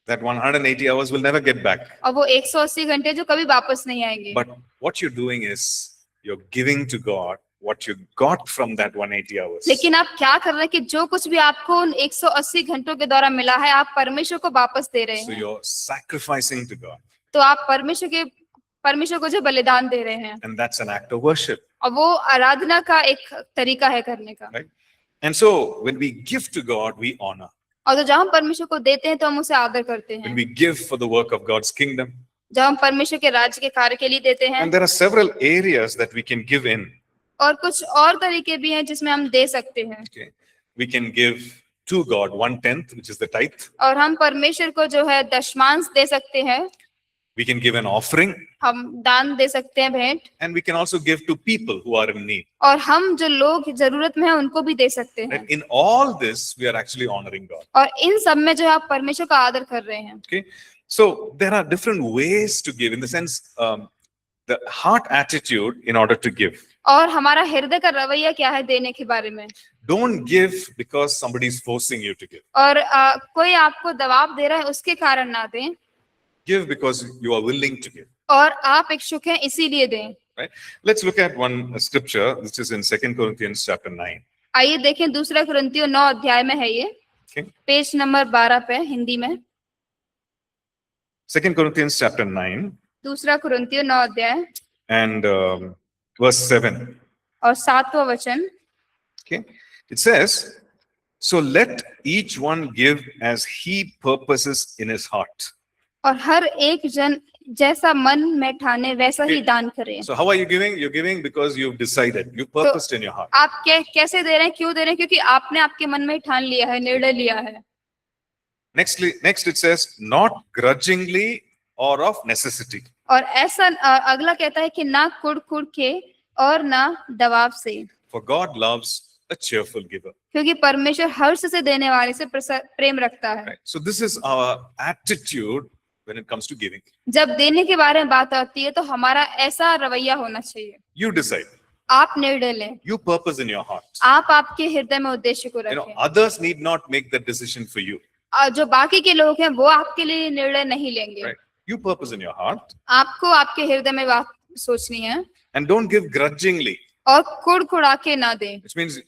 That 180 hours will never get back. और वो 180 घंटे जो कभी वापस नहीं आएंगे। But what you're doing is you're giving to God what you got from that 180 hours. लेकिन आप क्या कर रहे हैं कि जो कुछ भी आपको उन 180 घंटों के दौरान मिला है, आप परमेश्वर को वापस दे रहे So हैं। you're sacrificing to God. तो आप परमेश्वर को जो बलिदान दे रहे हैं, And that's an act of worship. और वो आराधना का एक तरीका है करने का। Right? And so when we give to God, we honor. और तो जब हम परमेश्वर को देते हैं तो हम उसे आदर करते When हैं, we give for the work of God's kingdom. जब हम परमेश्वर के राज्य के कार्य के लिए देते हैं। And there are several areas that we can give in. और कुछ और तरीके भी हैं जिसमें हम दे सकते हैं। Okay. We can give to God 1/10, which is the tithe. और हम परमेश्वर को जो है दशमांश दे सकते हैं, We can give an offering. हम दान दे सकते हैं, भेंट, And we can also give to people who are in need. और हम जो लोग जरूरत में हैं उनको भी दे सकते हैं। Right? In all this, we are actually honoring God. और इन सब में जो है आप परमेश्वर का आदर कर रहे हैं। Okay. So there are different ways to give. In the sense, the heart attitude in order to give. और हमारा हृदय का रवैया क्या है देने के बारे में। Don't give because somebody is forcing you to give. और कोई आपको दबाव दे रहा है उसके कारण ना दें, Give because you are willing to give. और आप इच्छुक हैं इसीलिए दें। Right? Let's look at one scripture, which is in 2 Corinthians chapter 9. आइए देखें, दूसरा कुरिन्थियों 9 अध्याय में है ये, Okay. पेज नंबर 12 पे हिंदी में। 2 Corinthians chapter 9 दूसरा कुरिन्थियों 9 अध्याय and verse 7. और 7वां वचन। Okay. It says, so let each one give as he purposes in his heart. और हर एक जन जैसा मन में ठाने वैसा ही दान करे। So how are you giving? You're giving because you've decided, you purposed in your heart. आप कैसे दे रहे हैं, क्यों दे रहे हैं? क्योंकि आपने आपके मन में ठान लिया है, निर्णय लिया है। Next it says, not grudgingly or of necessity. और ऐसा अगला कहता है कि ना कुड़ के और ना दबाव से, For God loves a cheerful giver. क्योंकि परमेश्वर हर्ष से देने वाले से प्रेम रखता है। Right? So this is our attitude when it comes to giving. जब देने के बारे में बात आती है तो हमारा ऐसा रवैया होना चाहिए। You decide. आप निर्णय लें, You purpose in your heart. आप आपके हृदय में उद्देश्य को रखें। Others need not make that decision for you. जो बाकी के लोग हैं वो आपके लिए निर्णय नहीं लेंगे। Right? You purpose in your heart. आपको आपके हृदय में बात सोचनी है, And don't give grudgingly. और कुड़ा के ना दें। Which means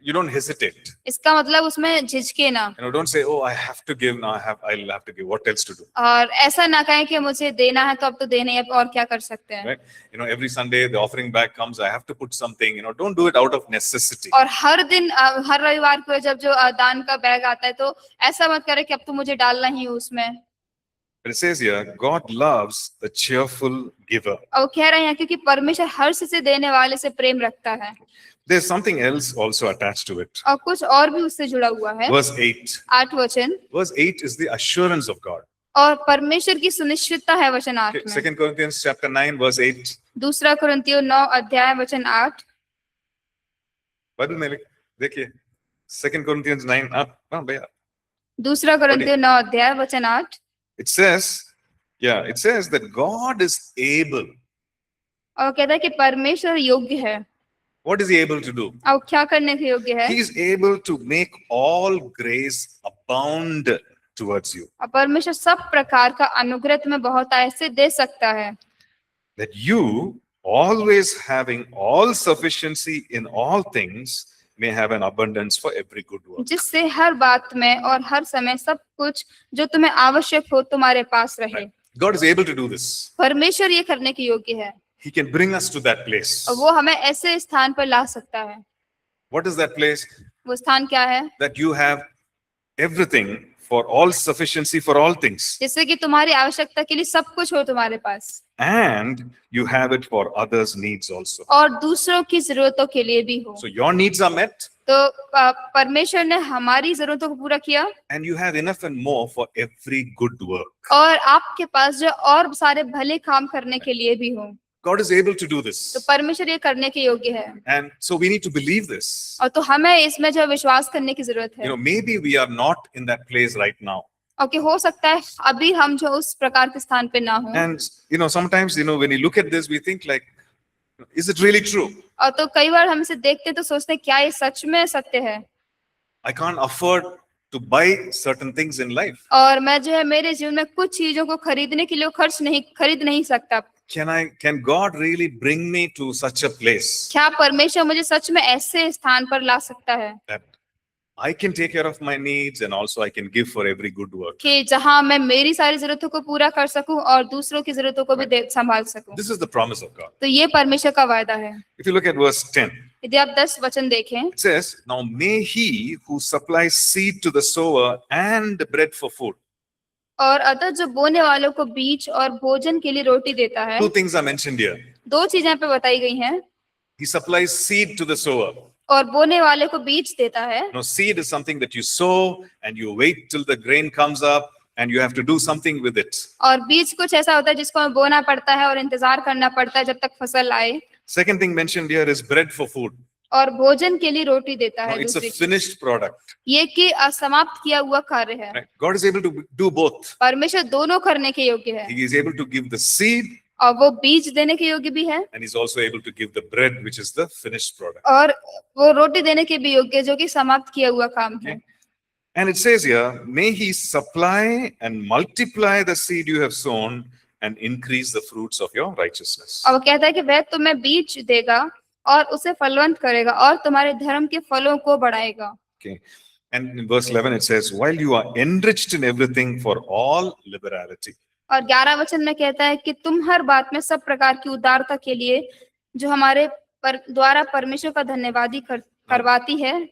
you don't hesitate. इसका मतलब उसमें झिझके ना, Don't say, oh, I have to give now. I'll have to give. What else to do? और ऐसा ना कहें कि मुझे देना है तो अब तो देने है, और क्या कर सकते हैं। Right? Every Sunday the offering bag comes. I have to put something. Don't do it out of necessity. और हर दिन हर रविवार को जब जो दान का बैग आता है तो ऐसा मत करें कि अब तो मुझे डालना ही है उसमें। But it says here, God loves a cheerful giver. और कह रहे हैं क्योंकि परमेश्वर हर्ष से देने वाले से प्रेम रखता है। There's something else also attached to it. और कुछ और भी उससे जुड़ा हुआ है। Verse 8. 8 वचन, Verse 8 is the assurance of God. और परमेश्वर की सुनिश्चितता है वचन 8 Okay, में। 2 Corinthians chapter 9, verse 8. दूसरा कुरिन्थियों 9 अध्याय वचन 8। बाइबल में देखिए 2 Corinthians 9 हाँ भैया। दूसरा कुरिन्थियों 9 अध्याय वचन 8। It says that God is able. और कहता है कि परमेश्वर योग्य है। What is he able to do? और क्या करने के योग्य है? He is able to make all grace abound towards you. और परमेश्वर सब प्रकार का अनुग्रह में बहुत ऐसे दे सकता है That you, always having all sufficiency in all things, may have an abundance for every good work. जिससे हर बात में और हर समय सब कुछ जो तुम्हें आवश्यक हो तुम्हारे पास रहे। God is able to do this. परमेश्वर ये करने के योग्य है He can bring us to that place. और वो हमें ऐसे स्थान पर ला सकता है। What is that place? वो स्थान क्या है? That you have everything for all sufficiency for all things. जिससे कि तुम्हारी आवश्यकता के लिए सब कुछ हो तुम्हारे पास And you have it for others' needs also. और दूसरों की जरूरतों के लिए भी हो। So your needs are met तो परमेश्वर ने हमारी जरूरतों को पूरा किया and you have enough and more for every good work. और आपके पास जो और सारे भले काम करने के लिए भी हो। God is able to do this. तो परमेश्वर ये करने के योग्य है And so we need to believe this. और तो हमें इसमें जो विश्वास करने की जरूरत है। Maybe we are not in that place right now. और कि हो सकता है अभी हम जो उस प्रकार के स्थान पे ना हो। And sometimes when you look at this, we think like, is it really true? और तो कई बार हम इसे देखते तो सोचते हैं क्या ये सच में सत्य है? I can't afford to buy certain things in life. और मैं जो है मेरे जीवन में कुछ चीजों को खरीदने के लिए खरीद नहीं सकता। Can God really bring me to such a place क्या परमेश्वर मुझे सच में ऐसे स्थान पर ला सकता है that I can take care of my needs and also I can give for every good work? कि जहां मैं मेरी सारी जरूरतों को पूरा कर सकूं और दूसरों की जरूरतों को भी संभाल सकूं। This is the promise of God. तो ये परमेश्वर का वायदा है। If you look at verse 10, यदि आप 10 वचन देखें, it says, now may he who supplies seed to the sower and bread for food. और अतः जो बोने वालों को बीज और भोजन के लिए रोटी देता है। Two things are mentioned here. दो चीजें यहाँ पे बताई गई हैं। He supplies seed to the sower. और बोने वाले को बीज देता है। Now, seed is something that you sow and you wait till the grain comes up and you have to do something with it. और बीज कुछ ऐसा होता है जिसको हमें बोना पड़ता है और इंतजार करना पड़ता है जब तक फसल आए। Second thing mentioned here is bread for food. और भोजन के लिए रोटी देता Now, है। it's a finished product. ये कि असमाप्त किया हुआ कार्य है। Right? God is able to do both. परमेश्वर दोनों करने के योग्य है। He is able to give the seed और वो बीज देने के योग्य भी है and he's also able to give the bread, which is the finished product. और वो रोटी देने के भी योग्य जो कि समाप्त किया हुआ काम है। And it says here, may he supply and multiply the seed you have sown and increase the fruits of your righteousness. और वो कहता है कि वह तुम्हें बीज देगा और उसे फलवंत करेगा और तुम्हारे धर्म के फलों को बढ़ाएगा। Okay. And in verse 11 it says, while you are enriched in everything for all liberality. और 11 वचन में कहता है कि तुम हर बात में सब प्रकार की उदारता के लिए जो हमारे द्वारा परमेश्वर का धन्यवादी करवाती है।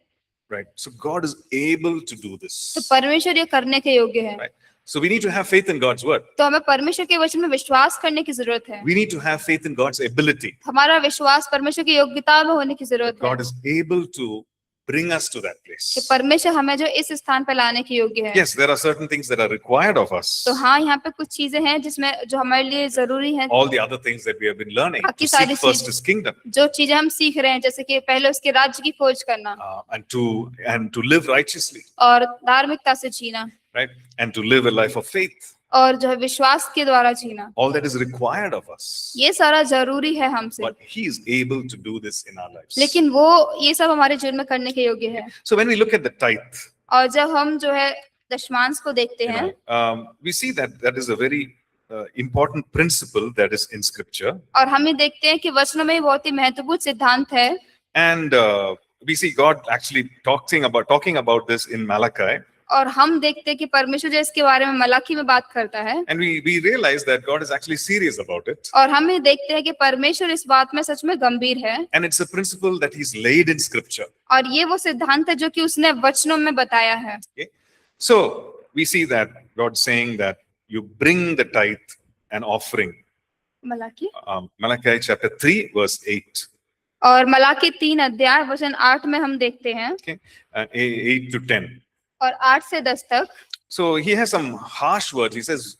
Right. So God is able to do this. तो परमेश्वर ये करने के योग्य है। Right. So we need to have faith in God's word. तो हमें परमेश्वर के वचन में विश्वास करने की जरूरत है। We need to have faith in God's ability. हमारा विश्वास परमेश्वर की योग्यता में होने की जरूरत है। God is able to bring us to that कि place. परमेश्वर हमें जो इस स्थान पर लाने के योग्य है। Yes, there are certain things that are required of us. तो हाँ, यहाँ पे कुछ चीजें हैं जिसमें जो हमारे लिए जरूरी है। All the other things that we have been learning, बाकी to seek सारी first चीज- His kingdom जो चीजें हम सीख रहे हैं जैसे कि पहले उसके राज्य की खोज करना and to live righteously, और धार्मिकता से जीना right? And to live a life of faith. और जो है विश्वास के द्वारा जीना, All that is required of us. ये सारा जरूरी है हमसे। But He is able to do this in our lives. लेकिन वो ये सब हमारे जीवन में करने के योग्य है। So when we look at the tithe, और जब हम जो है दशमांश को देखते you हैं know, we see that is a very important principle that is in Scripture, और हम ये देखते हैं कि वचनों में बहुत ही महत्वपूर्ण सिद्धांत है। and we see God actually talking about this in Malachi, और हम देखते हैं कि परमेश्वर जो इसके बारे में मलाकी में बात करता है and we realize that God is actually serious about it, और हम ये देखते हैं कि परमेश्वर इस बात में सच में गंभीर है and it's a principle that He's laid in Scripture. और ये वो सिद्धांत है जो कि उसने वचनों में बताया है। So we see that God saying that you bring the tithe and offering. Malachi Malachi chapter 3 verse 8. और मलाकी 3 अध्याय वचन 8 में हम देखते हैं Okay, 8 to 10. और 8 से 10 तक। So he has some harsh words. He says,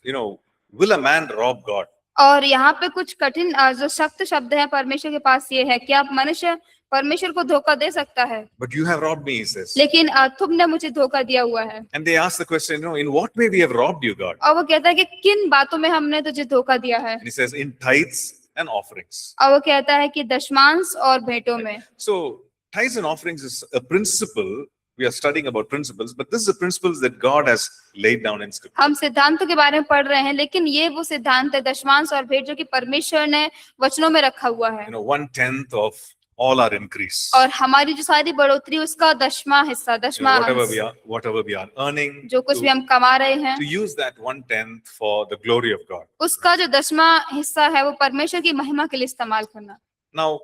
will a man rob God? और यहाँ पे कुछ कठिन जो सख्त शब्द है परमेश्वर के पास ये है कि आप मनुष्य परमेश्वर को धोखा दे सकता है, But you have robbed me, he says. लेकिन तुमने मुझे धोखा दिया हुआ है। And they ask the question, in what way we have robbed you, God? और वो कहता है कि किन बातों में हमने तुझे धोखा दिया है। And he says, in tithes and offerings. और वो कहता है कि दशमांश और भेंटों में। So tithes and offerings is a principle we are studying about principles, but this is the principles that God has laid down in Scripture. हम सिद्धांतों के बारे में पढ़ रहे हैं, लेकिन ये वो सिद्धांत है दशमांश और भेंट जो कि परमेश्वर ने वचनों में रखा हुआ है। 1/10 of all our increase. और हमारी जो सारी बढ़ोतरी उसका 10वां हिस्सा, 10वां Whatever we are earning, जो कुछ भी हम कमा रहे हैं, to use that 1/10 for the glory of God. उसका जो 10वां हिस्सा है वो परमेश्वर की महिमा के लिए इस्तेमाल करना। Now,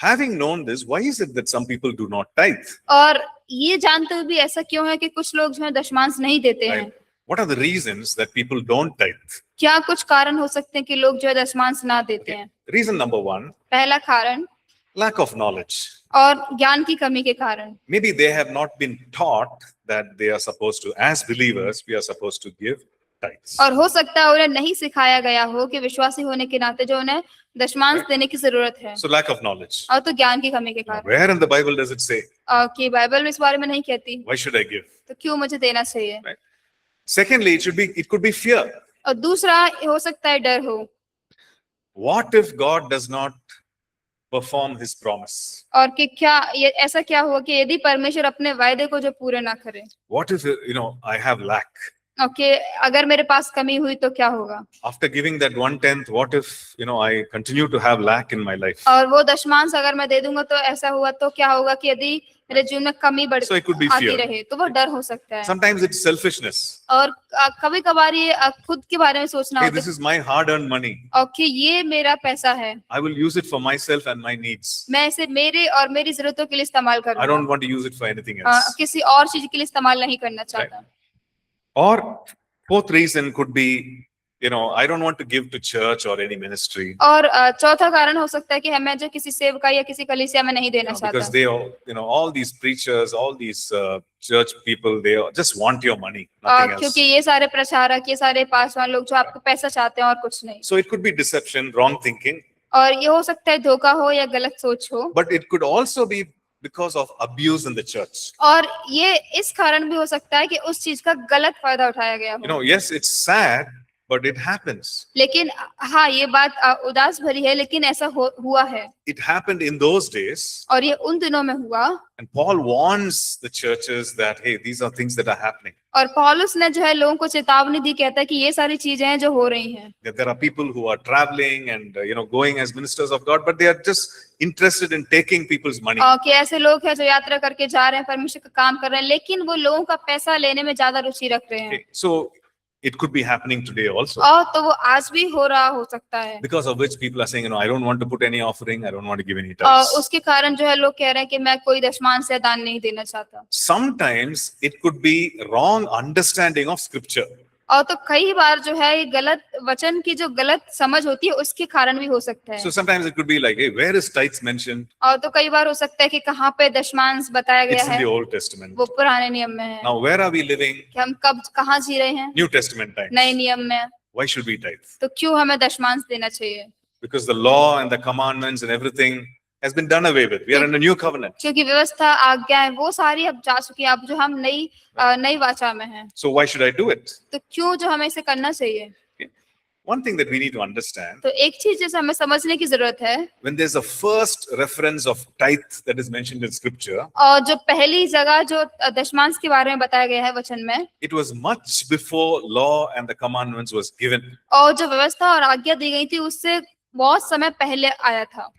having known this, why is it that some people do not tithe? और ये जानते हुए भी ऐसा क्यों है कि कुछ लोग जो है दशमांश नहीं देते हैं? Right? What are the reasons that people don't tithe? क्या कुछ कारण हो सकते हैं कि लोग जो है दशमांश ना देते हैं? Reason number one, पहला कारण, lack of knowledge. और ज्ञान की कमी के कारण। Maybe they have not been taught that they are supposed to, as believers, we are supposed to give tithes. और हो सकता है उन्हें नहीं सिखाया गया हो कि विश्वासी होने के नाते जो उन्हें दशमांश देने की जरूरत है, So lack of knowledge. और तो ज्ञान की कमी के Now, कारण। where in the Bible does it say, कि बाइबल में इस बारे में नहीं कहती, why should I give? तो क्यों मुझे देना चाहिए? Secondly, it could be fear. और दूसरा हो सकता है डर हो, What if God does not perform his promise? और कि क्या ये ऐसा क्या हुआ कि यदि परमेश्वर अपने वायदे को जो पूरे ना करे, What if, I have lack? और कि अगर मेरे पास कमी हुई तो क्या होगा? After giving that 1/10, what if, I continue to have lack in my life? और वो दशमांश अगर मैं दे दूंगा तो ऐसा हुआ तो क्या होगा कि यदि मेरे जीवन में कमी बढ़ So it could be आती fear. रहे, तो वो डर हो सकता है। Sometimes it's selfishness. और कभी कभार ये खुद के बारे में सोचना Hey, होता this is my hard-earned money. है, और कि ये मेरा पैसा है, I will use it for myself and my needs. मैं इसे मेरे और मेरी जरूरतों के लिए इस्तेमाल I करूंगा, don't want to use it for anything else. किसी और चीज के लिए इस्तेमाल नहीं करना चाहता। Or fourth reason could be, I don't want to give to church or any ministry. और चौथा कारण हो सकता है कि मैं जो किसी सेवका या किसी कलीसिया में नहीं देना Because चाहता, they all, all these preachers, all these church people, they just want your money, nothing else. क्योंकि ये सारे प्रचारक, ये सारे पासवान लोग जो आपको पैसा चाहते हैं और कुछ नहीं। So it could be deception, wrong thinking, और ये हो सकता है धोखा हो या गलत सोच हो, but it could also be because of abuse in the church. और ये इस कारण भी हो सकता है कि उस चीज का गलत फायदा उठाया गया हो। Yes, it's sad, but it happens. लेकिन हाँ, ये बात उदास भरी है, लेकिन ऐसा हुआ है, It happened in those days, और ये उन दिनों में हुआ। and Paul warns the churches that, hey, these are things that are happening. और पौलुस ने जो है लोगों को चेतावनी दी, कहता है कि ये सारी चीजें हैं जो हो रही हैं। That there are people who are traveling and, going as ministers of God, but they are just interested in taking people's money. और कि ऐसे लोग हैं जो यात्रा करके जा रहे हैं, परमेश्वर का काम कर रहे हैं, लेकिन वो लोगों का पैसा लेने में ज्यादा रुचि रख रहे हैं। Okay, so it could be happening today also. और तो वो आज भी हो रहा हो सकता है, Because of which people are saying, I don't want to put any offering, I don't want to give any और tithes. उसके कारण जो है लोग कह रहे हैं कि मैं कोई दशमांश या दान नहीं देना चाहता। Sometimes it could be wrong understanding of scripture. और तो कई बार जो है ये गलत वचन की जो गलत समझ होती है उसके कारण भी हो सकता है। So sometimes it could be like, hey, where is tithes mentioned? और तो कई बार हो सकता है कि कहाँ पे दशमांश बताया गया It's in है, the Old Testament. वो पुराने नियम में है। Now, where are we living? कि हम कब कहाँ जी रहे हैं? New Testament times. नए नियम में। Why should we tithe? तो क्यों हमें दशमांश देना चाहिए? Because the law and the commandments and everything has been done away with. We are in a new covenant. क्योंकि व्यवस्था, आज्ञाएं, वो सारी अब जा चुकी है, अब जो हम नई वाचा में हैं। So why should I do it? तो क्यों जो हमें इसे करना चाहिए? One thing that we need to understand, तो एक चीज जैसे हमें समझने की जरूरत है, when there's a first reference of tithe that is mentioned in scripture, और जो पहली जगह जो दशमांश के बारे में बताया गया है वचन में, it was much before law and the commandments was given. और जो व्यवस्था और आज्ञा दी गई थी उससे बहुत समय पहले आया था।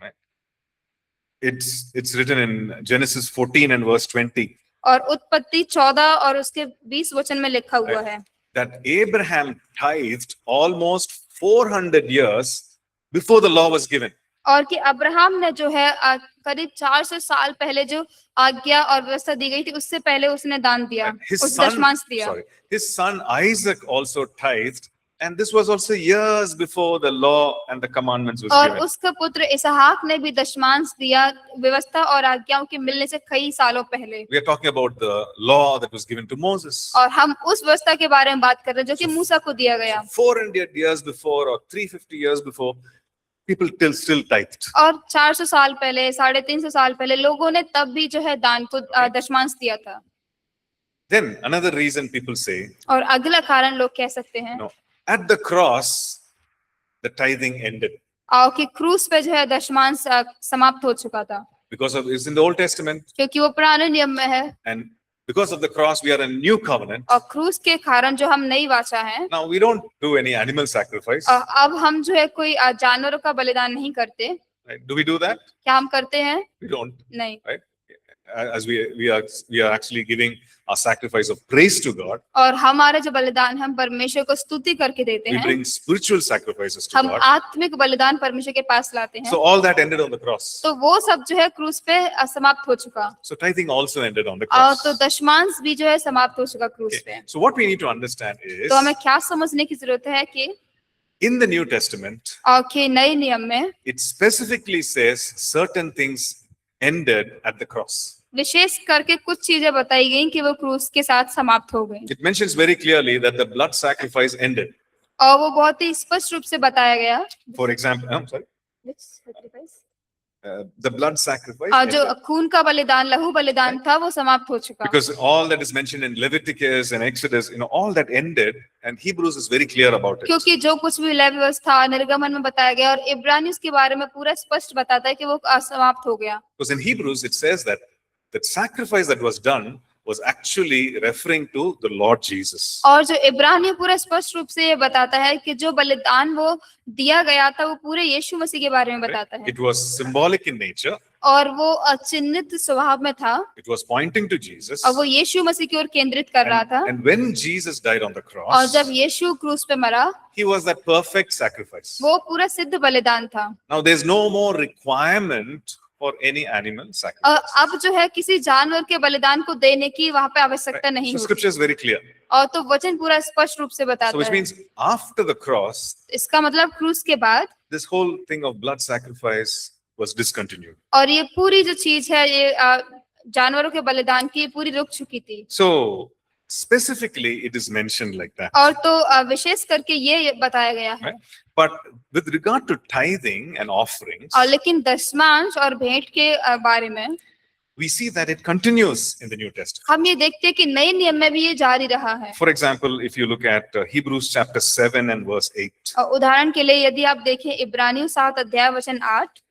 It's written in Genesis 14 and verse 20 और उत्पत्ति 14 और उसके 20 वचन में लिखा हुआ है that Abraham tithed almost 400 years before the law was given. और कि अब्राहम ने जो है करीब 400 साल पहले जो आज्ञा और व्यवस्था दी गई थी उससे पहले उसने दान दिया, उस दशमांश दिया। His son Isaac also tithed, and this was also years before the law and the commandments was और given. उसका पुत्र इसहाक ने भी दशमांश दिया व्यवस्था और आज्ञाओं के मिलने से कई सालों पहले। We are talking about the law that was given to Moses. और हम उस व्यवस्था के बारे में बात कर रहे हैं जो कि मूसा को दिया गया। 400 years before or 350 years before, people still tithed. और 400 साल पहले, 350 साल पहले लोगों ने तब भी जो है दान को दशमांश दिया था। Then another reason people say, और अगला कारण लोग कह सकते हैं, no, at the cross, the tithing ended. और कि क्रूस पे जो है दशमांश समाप्त हो चुका था, Because of it's in the Old Testament, क्योंकि वो पुराने नियम में है। and Because of the cross, we are a new covenant. और क्रूस के कारण जो हम नई वाचा है, Now, we don't do any animal sacrifice. अब हम जो है कोई जानवरों का बलिदान नहीं करते। Right? Do we do that? क्या हम करते हैं? We don't. नहीं। Right? As we are actually giving a sacrifice of praise to God. और हमारे जो बलिदान हम परमेश्वर को स्तुति करके देते We हैं। bring spiritual sacrifices to हम God. आत्मिक बलिदान परमेश्वर के पास लाते हैं। So all that ended on the cross. तो वो सब जो है क्रूस पे समाप्त हो चुका। So tithing also ended on the और cross. तो दशमांश भी जो है समाप्त हो चुका क्रूस पे। So what we need to understand is, तो हमें क्या समझने की जरूरत है कि in the New Testament, कि नए नियम में it specifically says certain things ended at the cross. विशेष करके कुछ चीजें बताई गई कि वो क्रूस के साथ समाप्त हो गई। It mentions very clearly that the blood sacrifice ended. और वो बहुत ही स्पष्ट रूप से बताया गया। For example, I'm sorry, the blood sacrifice जो ended. खून का बलिदान, लहू बलिदान था, वो समाप्त हो चुका। Because all that is mentioned in Leviticus and Exodus, all that ended, and Hebrews is very clear about it. क्योंकि जो कुछ भी लेवी व्यवस्था निर्गमन में बताया गया और इब्रानियों के बारे में पूरा स्पष्ट बताता है कि वो समाप्त हो गया। Because in Hebrews it says that the sacrifice that was done was actually referring to the Lord Jesus. और जो इब्रानियों पूरा स्पष्ट रूप से ये बताता है कि जो बलिदान वो दिया गया था वो पूरे यीशु मसीह के बारे में बताता है। It was symbolic in nature. और वो चिन्हित स्वभाव में था। It was pointing to Jesus. और वो यीशु मसीह की ओर केंद्रित कर रहा था। And when Jesus died on the और cross, जब यीशु क्रूस पे मरा, he was that perfect sacrifice. वो पूरा सिद्ध बलिदान था। Now there's no more requirement for any animal और sacrifice. अब जो है किसी जानवर के बलिदान को देने की वहां पे आवश्यकता नहीं So होती। scripture is very clear. और तो वचन पूरा स्पष्ट रूप से So बताता which है। means after the cross, इसका मतलब क्रूस के बाद this whole thing of blood sacrifice was discontinued. और ये पूरी जो चीज है ये जानवरों के बलिदान की पूरी रुक चुकी थी। So specifically it is mentioned like that. और तो विशेष करके ये बताया गया है। But with regard to tithing and offerings, और लेकिन दशमांश और भेंट के बारे में we see that it continues in the New Testament. हम ये देखते हैं कि नए नियम में भी ये जारी रहा है। For example, if you look at Hebrews chapter 7 and verse 8. और उदाहरण के लिए यदि आप देखें इब्रानियों 7 अध्याय वचन 8,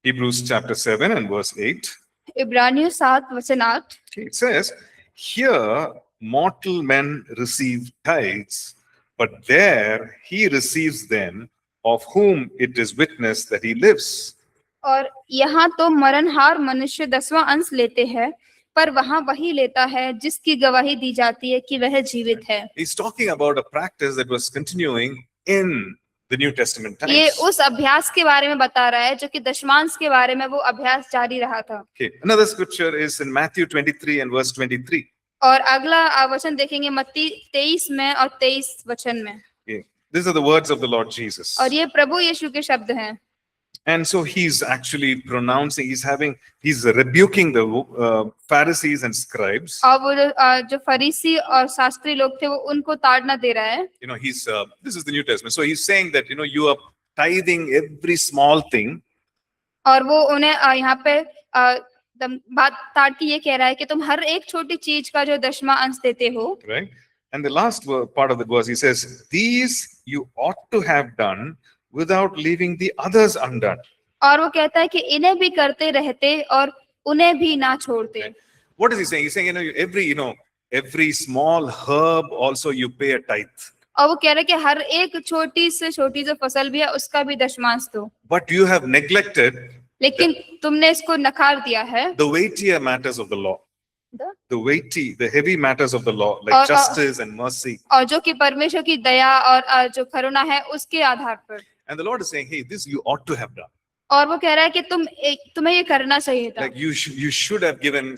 Hebrews chapter 7 and verse 8. इब्रानियों 7 वचन 8, It says, here mortal men receive tithes, but there he receives them of whom it is witnessed that he lives. और यहाँ तो मरणहार मनुष्य 10वां अंश लेते हैं, पर वहाँ वही लेता है जिसकी गवाही दी जाती है कि वह जीवित है। He's talking about a practice that was continuing in the New Testament ये times. उस अभ्यास के बारे में बता रहा है जो कि दशमांश के बारे में वो अभ्यास जारी रहा था। Okay. Another scripture is in Matthew 23 and verse 23. और अगला वचन देखेंगे मत्ती 23 में और 23 वचन में। Okay. These are the words of the Lord Jesus. और ये प्रभु यीशु के शब्द हैं। And so he's actually pronouncing, he's rebuking the Pharisees and scribes. और वो जो फरीसी और शास्त्री लोग थे वो उनको ताड़ना दे रहा है। This is the New Testament. So he's saying that, you are tithing every small thing. और वो उन्हें यहाँ पे बात ताड़ के ये कह रहा है कि तुम हर एक छोटी चीज का जो 10वां अंश देते हो। Right? And the last part of the verse, he says, these you ought to have done without leaving the others undone. और वो कहता है कि इन्हें भी करते रहते और उन्हें भी ना छोड़ते। What is he saying? He's saying, every small herb also you pay a tithe. और वो कह रहा है कि हर एक छोटी से छोटी जो फसल भी है उसका भी दशमांश दो। But you have neglected लेकिन तुमने इसको नकार दिया है। the weightier matters of the law. The heavy matters of the law, like justice and mercy. और जो कि परमेश्वर की दया और जो करुणा है उसके आधार पर। And the Lord is saying, hey, this you ought to have done. और वो कह रहा है कि तुम्हें ये करना चाहिए था। Like you should have given,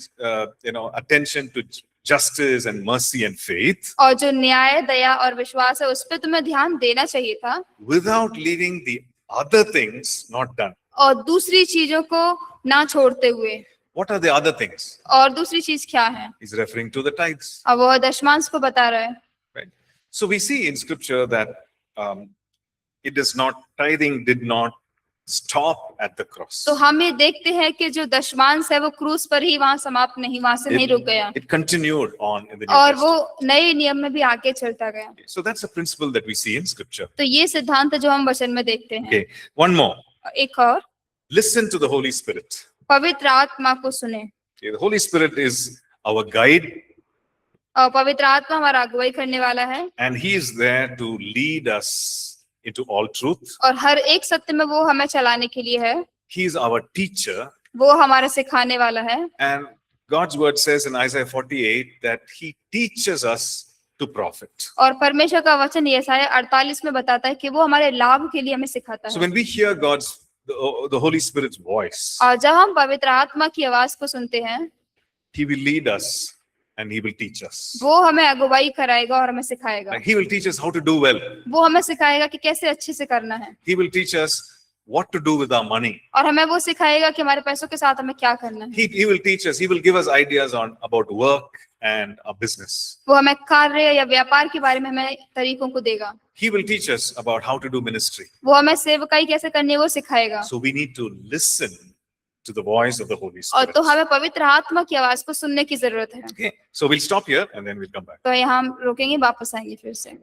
attention to justice and mercy and faith. और जो न्याय, दया और विश्वास है उस पे तुम्हें ध्यान देना चाहिए था। Without leaving the other things not done. और दूसरी चीजों को ना छोड़ते हुए। What are the other things? और दूसरी चीज क्या है? He's referring to the tithes. और वो दशमांश को बता रहा है। Right. So we see in scripture that tithing did not stop at the cross. तो हम ये देखते हैं कि जो दशमांश है वो क्रूस पर ही वहां समाप्त नहीं, वहां से नहीं रुक गया। It continued on in the New और Testament. वो नए नियम में भी आगे चलता गया। So that's a principle that we see in scripture. तो ये सिद्धांत जो हम वचन में देखते हैं। Okay. One more. एक और, Listen to the Holy Spirit. पवित्र आत्मा को सुने। Okay, the Holy Spirit is our guide और पवित्र आत्मा हमारा अगुवाई करने वाला है and he is there to lead us into all truth. और हर एक सत्य में वो हमें चलाने के लिए है। He is our teacher, वो हमारा सिखाने वाला है and God's word says in Isaiah 48 that he teaches us to profit. और परमेश्वर का वचन यशायाह 48 में बताता है कि वो हमारे लाभ के लिए हमें सिखाता So है। when we hear the Holy Spirit's voice, और जब हम पवित्र आत्मा की आवाज को सुनते हैं, he will lead us and he will teach us. वो हमें अगुवाई कराएगा और हमें सिखाएगा। Like, he will teach us how to do well. वो हमें सिखाएगा कि कैसे अच्छे से करना है He will teach us what to do with our money. और हमें वो सिखाएगा कि हमारे पैसों के साथ हमें क्या करना है। He will teach us, he will give us ideas about work and our business. वो हमें कार्य या व्यापार के बारे में हमें तरीकों को देगा। He will teach us about how to do ministry. वो हमें सेवकाई कैसे करनी है वो सिखाएगा। So we need to listen to the voice of the Holy और Spirit. तो हमें पवित्र आत्मा की आवाज को सुनने की जरूरत है। Okay, so we'll stop here and then we'll come back. तो यहाँ हम रोकेंगे, वापस आएंगे फिर से।